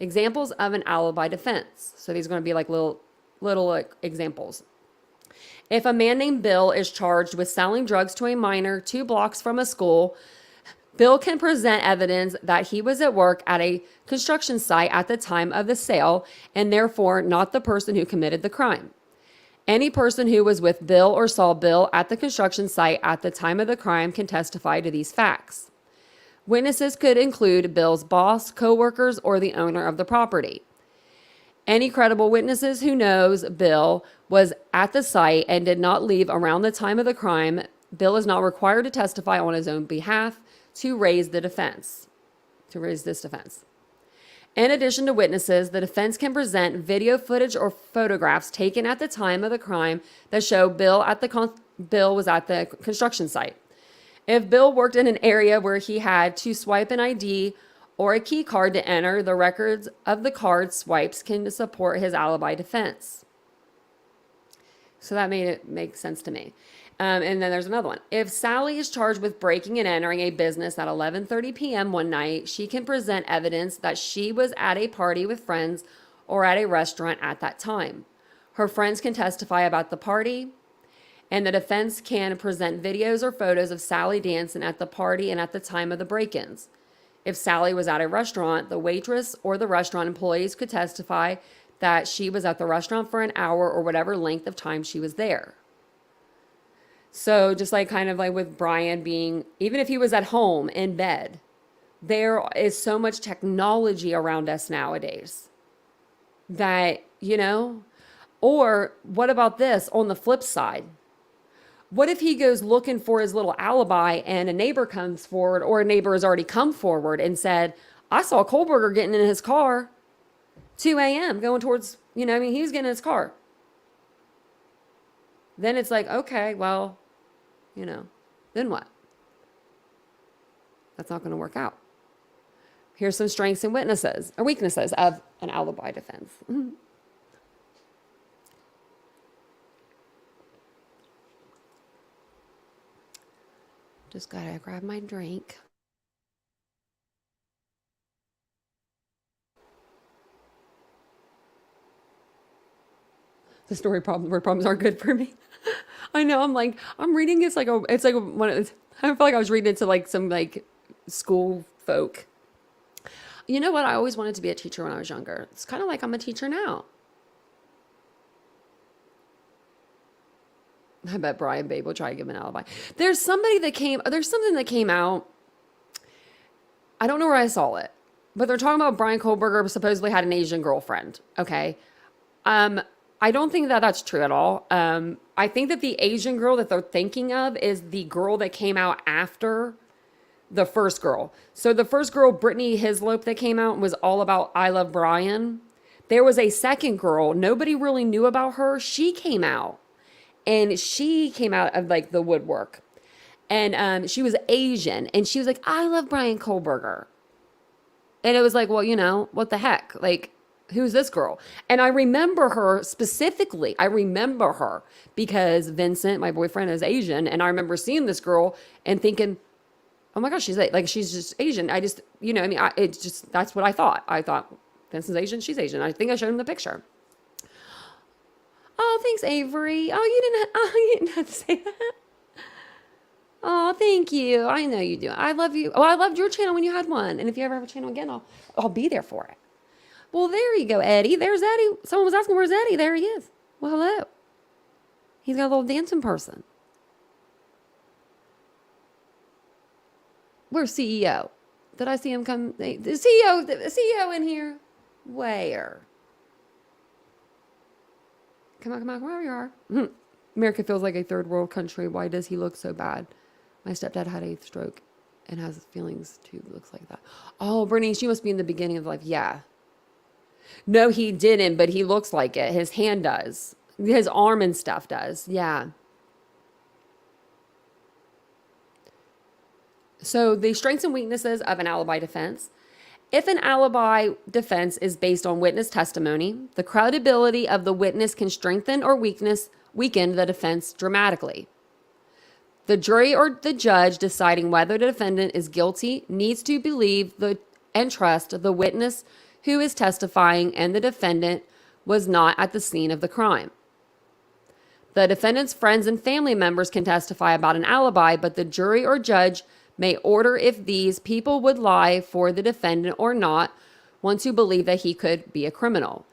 Examples of an alibi defense. So these are going to be like little examples. If a man named Bill is charged with selling drugs to a minor 2 blocks from a school, Bill can present evidence that he was at work at a construction site at the time of the sale and therefore not the person who committed the crime. Any person who was with Bill or saw Bill at the construction site at the time of the crime can testify to these facts. Witnesses could include Bill's boss, co-workers, or the owner of the property. Any credible witnesses who knows Bill was at the site and did not leave around the time of the crime, Bill is not required to testify on his own behalf to raise this defense. In addition to witnesses, the defense can present video footage or photographs taken at the time of the crime that show Bill was at the construction site. If Bill worked in an area where he had to swipe an ID or a key card to enter, the records of the card swipes can support his alibi defense. So that made it make sense to me. And then there's another one. If Sally is charged with breaking and entering a business at 11:30 p.m. one night, she can present evidence that she was at a party with friends or at a restaurant at that time. Her friends can testify about the party, and the defense can present videos or photos of Sally dancing at the party and at the time of the break-ins. If Sally was at a restaurant, the waitress or the restaurant employees could testify that she was at the restaurant for an hour or whatever length of time she was there. So just like kind of like with Bryan being, even if he was at home in bed, there is so much technology around us nowadays that, you know, or what about this on the flip side? What if he goes looking for his little alibi and a neighbor comes forward, or a neighbor has already come forward and said, I saw Kohlberger getting in his car 2 a.m. going towards, you know, I mean, he was getting in his car. Then it's like, okay, well, you know, then what? That's not going to work out. Here's some strengths and weaknesses of an alibi defense. Just gotta grab my drink. The story word problems aren't good for me. I know. I'm reading it's like I feel like I was reading it to like some like school folk. You know what? I always wanted to be a teacher when I was younger. It's kind of like I'm a teacher now. I bet Bryan Babe will try to give him an alibi. There's something that came out. I don't know where I saw it, but they're talking about Bryan Kohlberger supposedly had an Asian girlfriend. Okay. I don't think that that's true at all. I think that the Asian girl that they're thinking of is the girl that came out after the first girl. So the first girl, Brittany Hislop, that came out was all about I Love Bryan. There was a second girl. Nobody really knew about her. She came out. And she came out of like the woodwork, and she was Asian, and she was like, I love Bryan Kohlberger. And it was like, well, you know, what the heck? Like, who's this girl? And I remember her specifically. I remember her because Vincent, my boyfriend, is Asian. And I remember seeing this girl and thinking, oh my gosh, she's just Asian. I just, you know, I mean, that's what I thought. I thought Vincent's Asian, she's Asian. I think I showed him the picture. Oh, thanks, Avery. Oh, you didn't have to say that. Oh, thank you. I know you do. I love you. Oh, I loved your channel when you had one. And if you ever have a channel again, I'll be there for it. Well, there you go, Eddie. There's Eddie. Someone was asking, where's Eddie? There he is. Well, hello. He's got a little dancing person. Where's CEO? Did I see him come? The CEO in here? Where? Come on, wherever you are. America feels like a third world country. Why does he look so bad? My stepdad had a stroke and has feelings too. Looks like that. Oh, Brittany, she must be in the beginning of life. Yeah. No, he didn't, but he looks like it. His hand does. His arm and stuff does. Yeah. So the strengths and weaknesses of an alibi defense. If an alibi defense is based on witness testimony, the credibility of the witness can strengthen or weaken the defense dramatically. The jury or the judge deciding whether the defendant is guilty needs to believe and trust the witness who is testifying and the defendant was not at the scene of the crime. The defendant's friends and family members can testify about an alibi, but the jury or judge may order if these people would lie for the defendant or not, once you believe that he could be a criminal.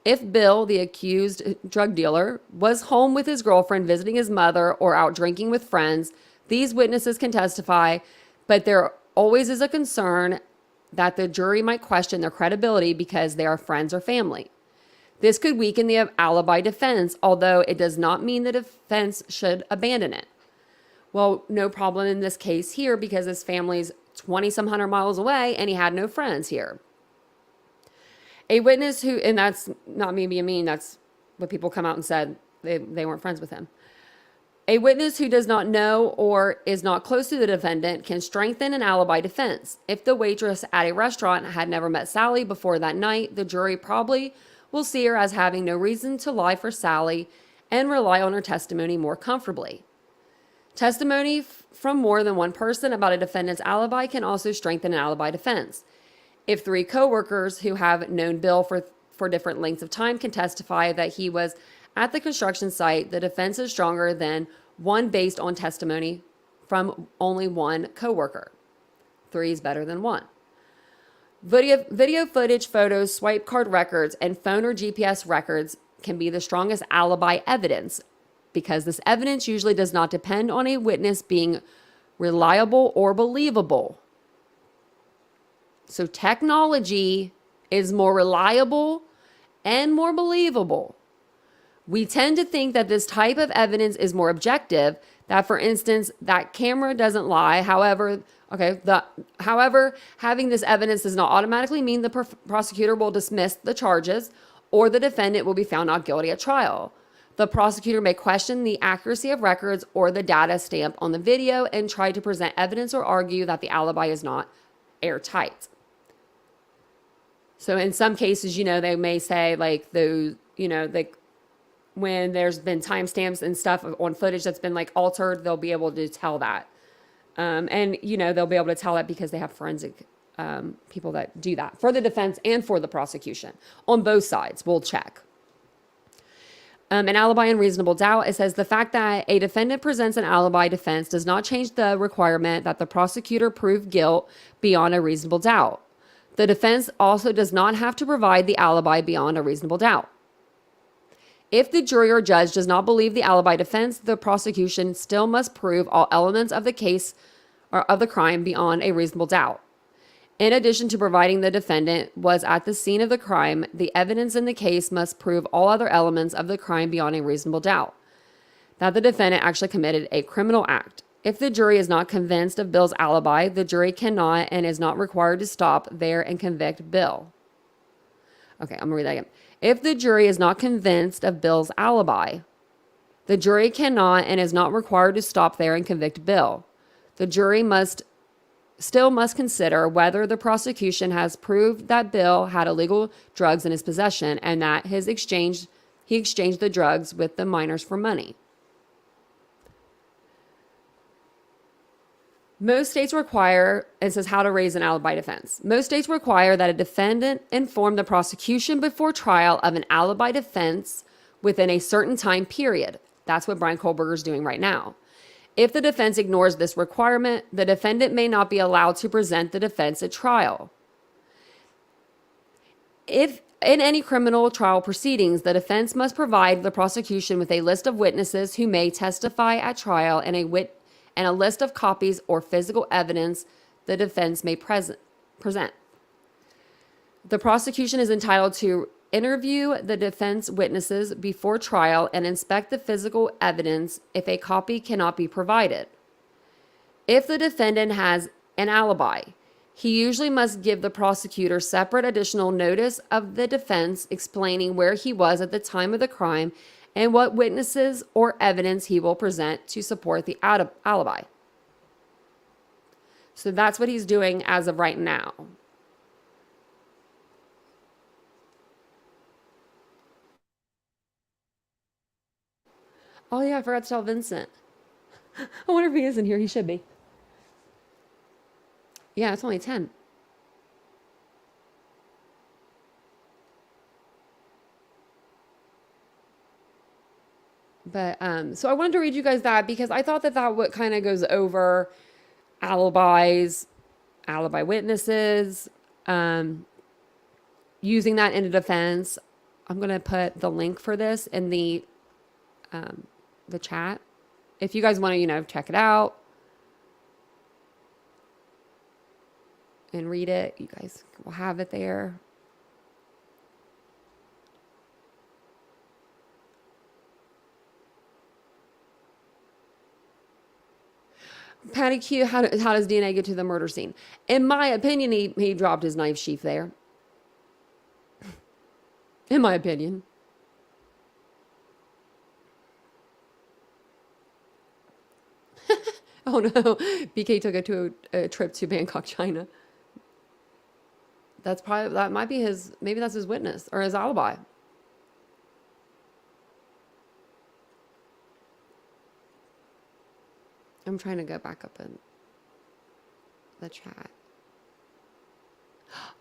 If Bill, the accused drug dealer, was home with his girlfriend visiting his mother or out drinking with friends, these witnesses can testify, but there always is a concern that the jury might question their credibility because they are friends or family. This could weaken the alibi defense, although it does not mean the defense should abandon it. Well, no problem in this case here because his family's 20-some hundred miles away and he had no friends here. A witness who, and that's not me being mean, that's what people come out and said, they weren't friends with him. A witness who does not know or is not close to the defendant can strengthen an alibi defense. If the waitress at a restaurant had never met Sally before that night, the jury probably will see her as having no reason to lie for Sally and rely on her testimony more comfortably. Testimony from more than one person about a defendant's alibi can also strengthen an alibi defense. If 3 coworkers who have known Bill for for different lengths of time can testify that he was at the construction site. The defense is stronger than one based on testimony from only one coworker. 3 is better than 1. Video footage, photos, swipe card records, and phone or GPS records can be the strongest alibi evidence because this evidence usually does not depend on a witness being reliable or believable. So technology is more reliable and more believable. We tend to think that this type of evidence is more objective, that for instance, that camera doesn't lie. However, having this evidence does not automatically mean the prosecutor will dismiss the charges or the defendant will be found not guilty at trial. The prosecutor may question the accuracy of records or the data stamped on the video and try to present evidence or argue that the alibi is not airtight. So in some cases, they may say like those, when there's been timestamps and stuff on footage that's been like altered, they'll be able to tell that. And they'll be able to tell that because they have forensic people that do that for the defense and for the prosecution. On both sides, we'll check. An alibi and reasonable doubt, it says the fact that a defendant presents an alibi defense does not change the requirement that the prosecutor prove guilt beyond a reasonable doubt. The defense also does not have to provide the alibi beyond a reasonable doubt. If the jury or judge does not believe the alibi defense, the prosecution still must prove all elements of the case or of the crime beyond a reasonable doubt. In addition to providing the defendant was at the scene of the crime, the evidence in the case must prove all other elements of the crime beyond a reasonable doubt, that the defendant actually committed a criminal act. If the jury is not convinced of Bill's alibi, the jury cannot and is not required to stop there and convict Bill. Okay, I'm gonna read that again. If the jury is not convinced of Bill's alibi, the jury cannot and is not required to stop there and convict Bill. The jury must consider whether the prosecution has proved that Bill had illegal drugs in his possession and that he exchanged the drugs with the minors for money. Most states require, it says how to raise an alibi defense. Most states require that a defendant inform the prosecution before trial of an alibi defense within a certain time period. That's what Bryan Kohberger is doing right now. If the defense ignores this requirement, the defendant may not be allowed to present the defense at trial. If in any criminal trial proceedings, the defense must provide the prosecution with a list of witnesses who may testify at trial and a list of copies or physical evidence the defense may present. The prosecution is entitled to interview the defense witnesses before trial and inspect the physical evidence if a copy cannot be provided. If the defendant has an alibi, he usually must give the prosecutor separate additional notice of the defense explaining where he was at the time of the crime and what witnesses or evidence he will present to support the alibi. So that's what he's doing as of right now. Oh yeah, I forgot to tell Vincent. I wonder if he is in here. He should be. Yeah, it's only 10. But so I wanted to read you guys that because I thought that what kind of goes over alibis, alibi witnesses, using that in a defense. I'm going to put the link for this in the chat. If you guys want to, check it out and read it, you guys will have it there. Patty Q, how does DNA get to the murder scene? In my opinion, he dropped his knife sheath there. In my opinion. Oh no, BK took it to a trip to Bangkok, China. That might be maybe that's his witness or his alibi. I'm trying to go back up in the chat.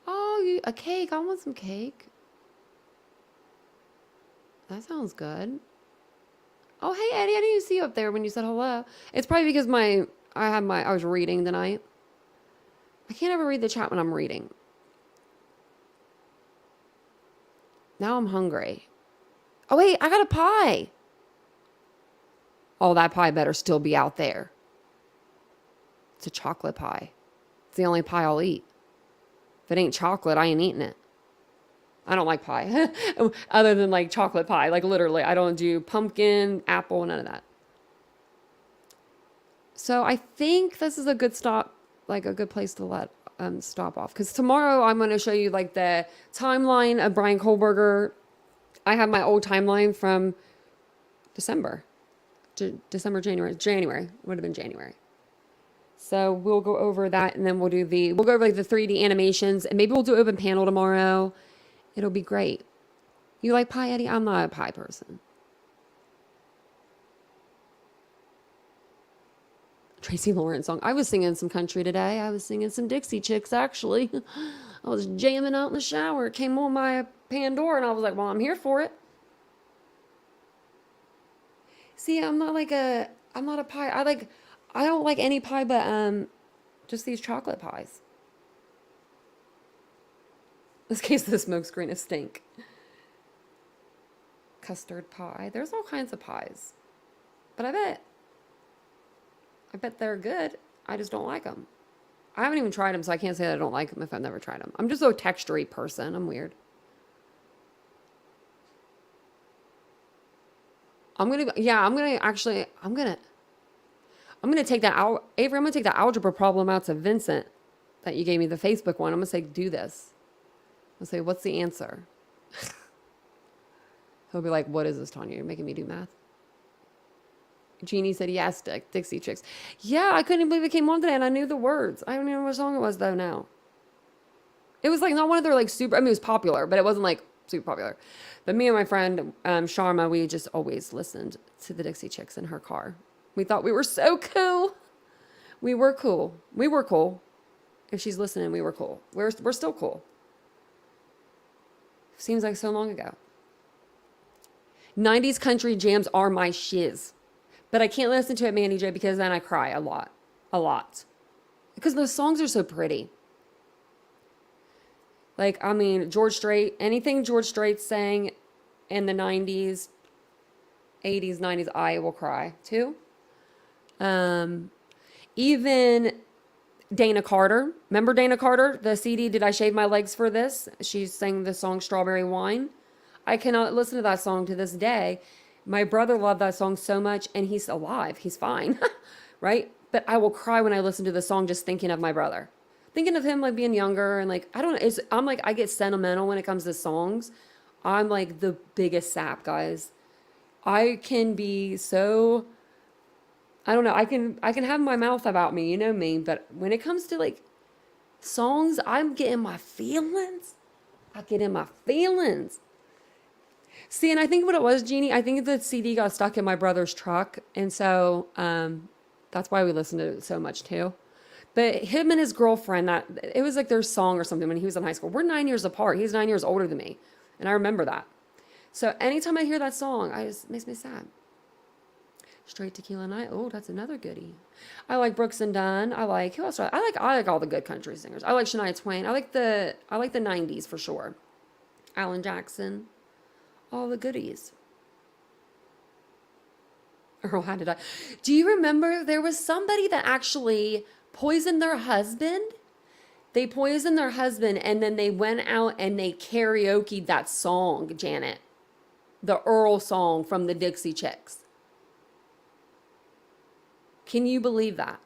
Oh, a cake. I want some cake. That sounds good. Oh, hey, Eddie, I didn't see you up there when you said hello. It's probably because I was reading tonight. I can't ever read the chat when I'm reading. Now I'm hungry. Oh, wait, I got a pie. Oh, that pie better still be out there. It's a chocolate pie. It's the only pie I'll eat. If it ain't chocolate, I ain't eating it. I don't like pie. Other than like chocolate pie. Like literally, I don't do pumpkin, apple, none of that. So I think this is a good stop, like a good place to let stop off. Because tomorrow I'm going to show you like the timeline of Bryan Kohberger. I have my old timeline from December. January. Would have been January. So we'll go over that, and then we'll go over like the 3D animations, and maybe we'll do open panel tomorrow. It'll be great. You like pie, Eddie? I'm not a pie person. Tracy Lawrence song. I was singing some country today. I was singing some Dixie Chicks, actually. I was jamming out in the shower. It came on my Pandora, and I was like, well, I'm here for it. See, I'm not a pie. I don't like any pie but just these chocolate pies. This case of the smoke screen is stink. Custard pie. There's all kinds of pies. But I bet they're good. I just don't like them. I haven't even tried them, so I can't say that I don't like them if I've never tried them. I'm just a textury person. I'm weird. I'm gonna take that out. Avery, I'm gonna take the algebra problem out to Vincent that you gave me, the Facebook one. I'm gonna say, do this. I'll say, what's the answer? He'll be like, what is this, Tanya? You're making me do math? Jeannie said, yes, Dixie Chicks. Yeah, I couldn't believe it came on today, and I knew the words. I don't even know what song it was, though, now. It was, like, not one of their, like, super... I mean, it was popular, but it wasn't, like, super popular. But me and my friend, Sharma, we just always listened to the Dixie Chicks in her car. We thought we were so cool. We were cool. We were cool. If she's listening, we were cool. We're still cool. Seems like so long ago. 90s country jams are my shiz. But I can't listen to it, Mandy J, because then I cry a lot. A lot. Because those songs are so pretty. Like, I mean, George Strait, anything George Strait sang in the 90s, 80s, 90s, I will cry too. Even Dana Carter. Remember Dana Carter? The CD, Did I Shave My Legs for This? She sang the song Strawberry Wine. I cannot listen to that song to this day. My brother loved that song so much, and he's alive. He's fine, right? But I will cry when I listen to the song just thinking of my brother. Thinking of him like being younger and like, I don't know. I'm like, I get sentimental when it comes to songs. I'm like the biggest sap, guys. I can be so... I don't know. I can have my mouth about me, you know me, but when it comes to like songs, I'm getting my feelings. I get in my feelings. See, and I think what it was, Jeannie, I think the CD got stuck in my brother's truck, and so that's why we listened to it so much too. But him and his girlfriend, it was like their song or something when he was in high school. We're 9 years apart. He's 9 years older than me, and I remember that. So anytime I hear that song, it makes me sad. Straight Tequila Night. Oh, that's another goodie. I like Brooks and Dunn. I like who else? I like all the good country singers. I like Shania Twain. I like the 90s for sure. Alan Jackson. All the goodies. Earl had to die. Do you remember there was somebody that actually poisoned their husband? They poisoned their husband and then they went out and they karaoke'd that song, Janet. The Earl song from the Dixie Chicks. Can you believe that?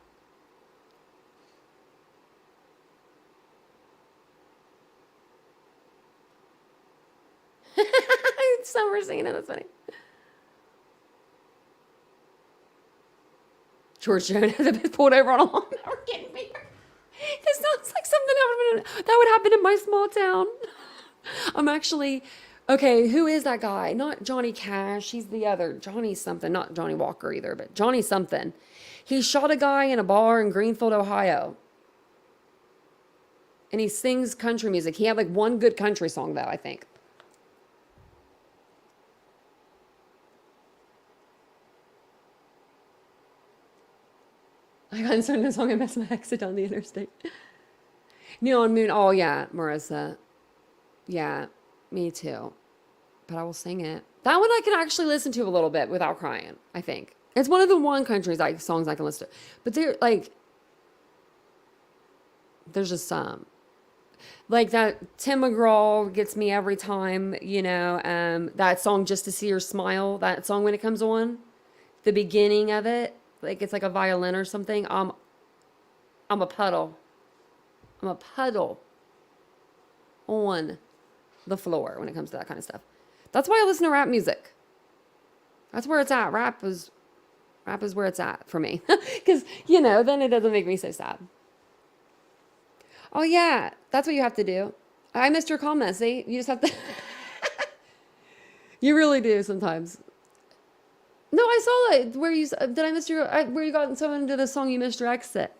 Summer singing it, that's funny. George Jones had been pulled over on a lawnmower getting beer. This sounds like something that would happen in my small town. I'm actually, okay, who is that guy? Not Johnny Cash. He's the other. Johnny something. Not Johnny Walker either, but Johnny something. He shot a guy in a bar in Greenfield, Ohio. And he sings country music. He had like one good country song, though, I think. I got inserted in the song and messed my exit on the interstate. Neon Moon. Oh, yeah, Marissa. Yeah, me too. But I will sing it. That one I can actually listen to a little bit without crying, I think. It's one of the one countries songs I can listen to. But they're like, there's just some. Like that Tim McGraw gets me every time, that song Just to See Her Smile, that song when it comes on, the beginning of it, like it's like a violin or something. I'm a puddle. I'm a puddle on the floor when it comes to that kind of stuff. That's why I listen to rap music. That's where it's at. Rap is where it's at for me. Because, then it doesn't make me so sad. Oh, yeah. That's what you have to do. I missed your comment. See? You just have to... You really do sometimes. No, I saw it. Where I miss where you got so into the song you missed your exit.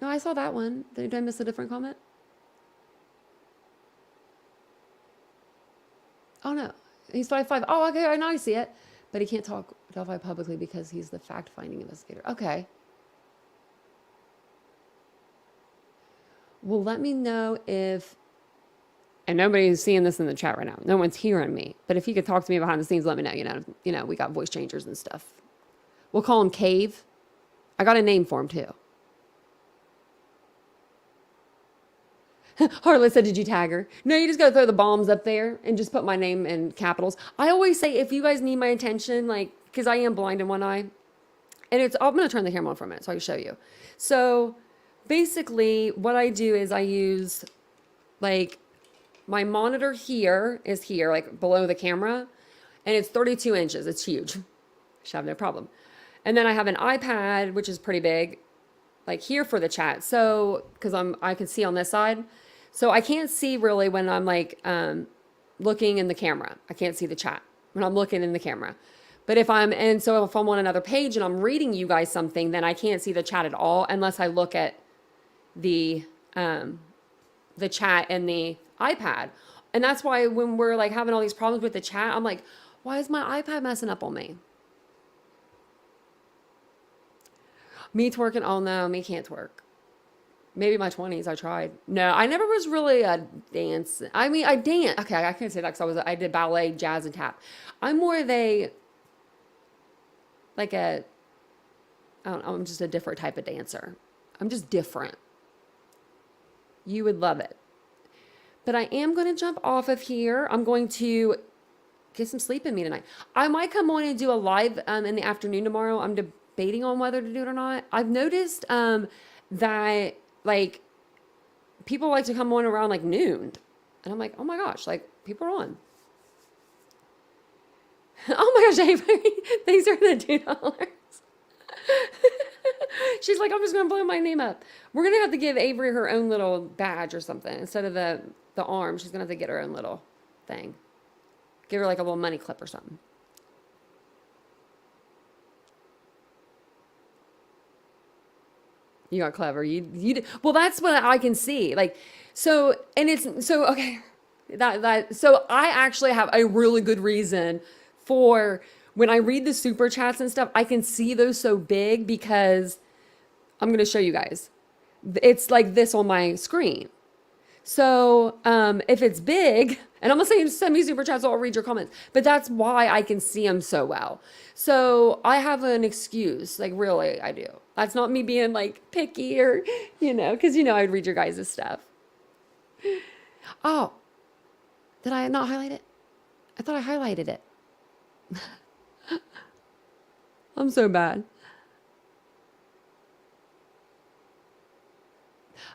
No, I saw that one. Did I miss a different comment? Oh, no. He's 5'5". Oh, okay. I know I see it. But he can't talk Delphi publicly because he's the fact-finding investigator. Okay. Well, let me know if... And nobody's seeing this in the chat right now. No one's hearing me. But if you could talk to me behind the scenes, let me know. We got voice changers and stuff. We'll call him Cave. I got a name for him, too. Harlot said, did you tag her? No, you just got to throw the bombs up there and just put my name in capitals. I always say, if you guys need my attention, because I am blind in one eye. And I'm going to turn the camera on for a minute so I can show you. So basically what I do is I use my monitor here, below the camera, and it's 32 inches. It's huge. Should have no problem. And then I have an iPad, which is pretty big, here for the chat. So, because I can see on this side. So I can't see really when I'm looking in the camera. I can't see the chat when I'm looking in the camera. But if I'm on another page and I'm reading you guys something, then I can't see the chat at all unless I look at the chat and the iPad. And that's why when we're having all these problems with the chat, I'm like, why is my iPad messing up on me? Me twerking? Oh no, me can't twerk. Maybe my 20s I tried. No, I never was really a dance. I mean, I dance. Okay, I can't say that because I did ballet, jazz, and tap. I'm more of I'm just a different type of dancer. I'm just different. You would love it. But I am going to jump off of here. I'm going to get some sleep in me tonight. I might come on and do a live in the afternoon tomorrow. I'm debating on whether to do it or not. I've noticed that people like to come on around noon. And I'm like, oh my gosh, people are on. Oh my gosh, Avery, thanks for the $2. She's like, I'm just going to blow my name up. We're going to have to give Avery her own little badge or something. Instead of the arm, she's going to have to get her own little thing. Give her a little money clip or something. You got clever. You did. Well, that's what I can see. Okay. So I actually have a really good reason for when I read the super chats and stuff, I can see those so big because I'm going to show you guys. It's like this on my screen. So if it's big, and I'm going to say send me super chats, so I'll read your comments, but that's why I can see them so well. So I have an excuse, really, I do. That's not me being picky or, because I'd read your guys' stuff. Oh, did I not highlight it? I thought I highlighted it. I'm so bad.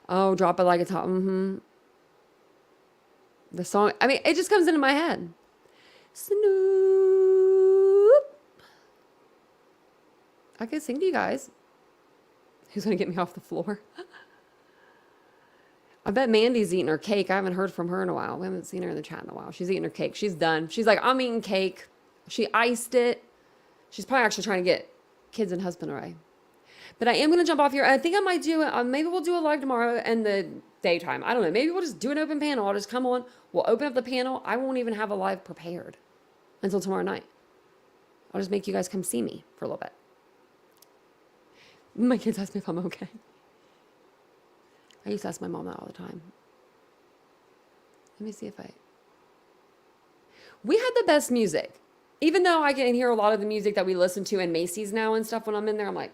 Oh, drop it like it's hot. Mm-hmm. The song, it just comes into my head. Snoop. I could sing to you guys. Who's going to get me off the floor? I bet Mandy's eating her cake. I haven't heard from her in a while. We haven't seen her in the chat in a while. She's eating her cake. She's done. She's like, I'm eating cake. She iced it. She's probably actually trying to get kids and husband away. But I am going to jump off here. I think I might do it. Maybe we'll do a live tomorrow in the daytime. I don't know. Maybe we'll just do an open panel. I'll just come on. We'll open up the panel. I won't even have a live prepared until tomorrow night. I'll just make you guys come see me for a little bit. My kids ask me if I'm okay. I used to ask my mom that all the time. Let me see if we had the best music. Even though I can hear a lot of the music that we listen to in Macy's now and stuff when I'm in there, I'm like,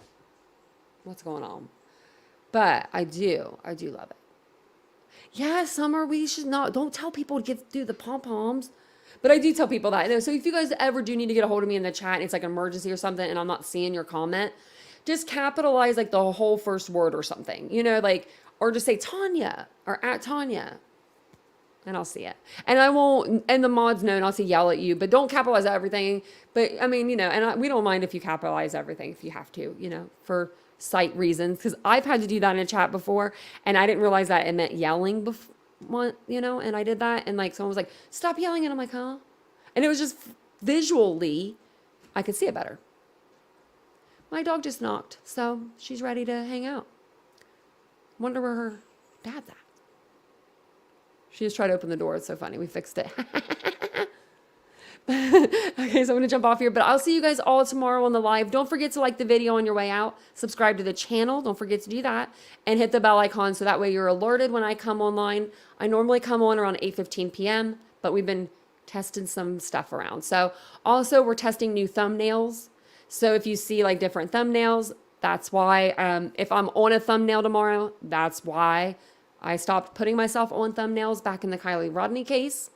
what's going on? But I do love it. Yeah, summer, we should not, don't tell people to do the pom-poms. But I do tell people that. So if you guys ever do need to get a hold of me in the chat and it's like an emergency or something and I'm not seeing your comment, just capitalize like the whole first word or something, like, or just say Tanya or at Tanya and I'll see it. And I won't, and the mods know, and I'll say yell at you, but don't capitalize everything. But I mean, and we don't mind if you capitalize everything if you have to, for site reasons. Because I've had to do that in a chat before and I didn't realize that it meant yelling before. And I did that and like someone was like, stop yelling, and I'm like, huh? And it was just visually I could see it better. My dog just knocked, so she's ready to hang out. Wonder where her dad's at. She just tried to open the door. It's so funny. We fixed it. Okay, so I'm gonna jump off here, but I'll see you guys all tomorrow on the live. Don't forget to like the video on your way out, subscribe to the channel, don't forget to do that, and hit the bell icon so that way you're alerted when I come online. I normally come on around 8:15 p.m., but we've been testing some stuff around. So also we're testing new thumbnails. So if you see like different thumbnails, that's why. If I'm on a thumbnail tomorrow, that's why I stopped putting myself on thumbnails back in the Kylie Rodney case,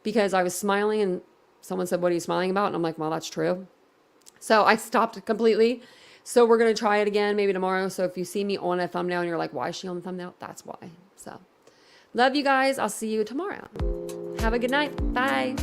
because I was smiling and someone said, what are you smiling about? And I'm like, well, that's true. So I stopped completely. So we're going to try it again maybe tomorrow. So if you see me on a thumbnail and you're like, why is she on the thumbnail? That's why. So love you guys. I'll see you tomorrow. Have a good night. Bye.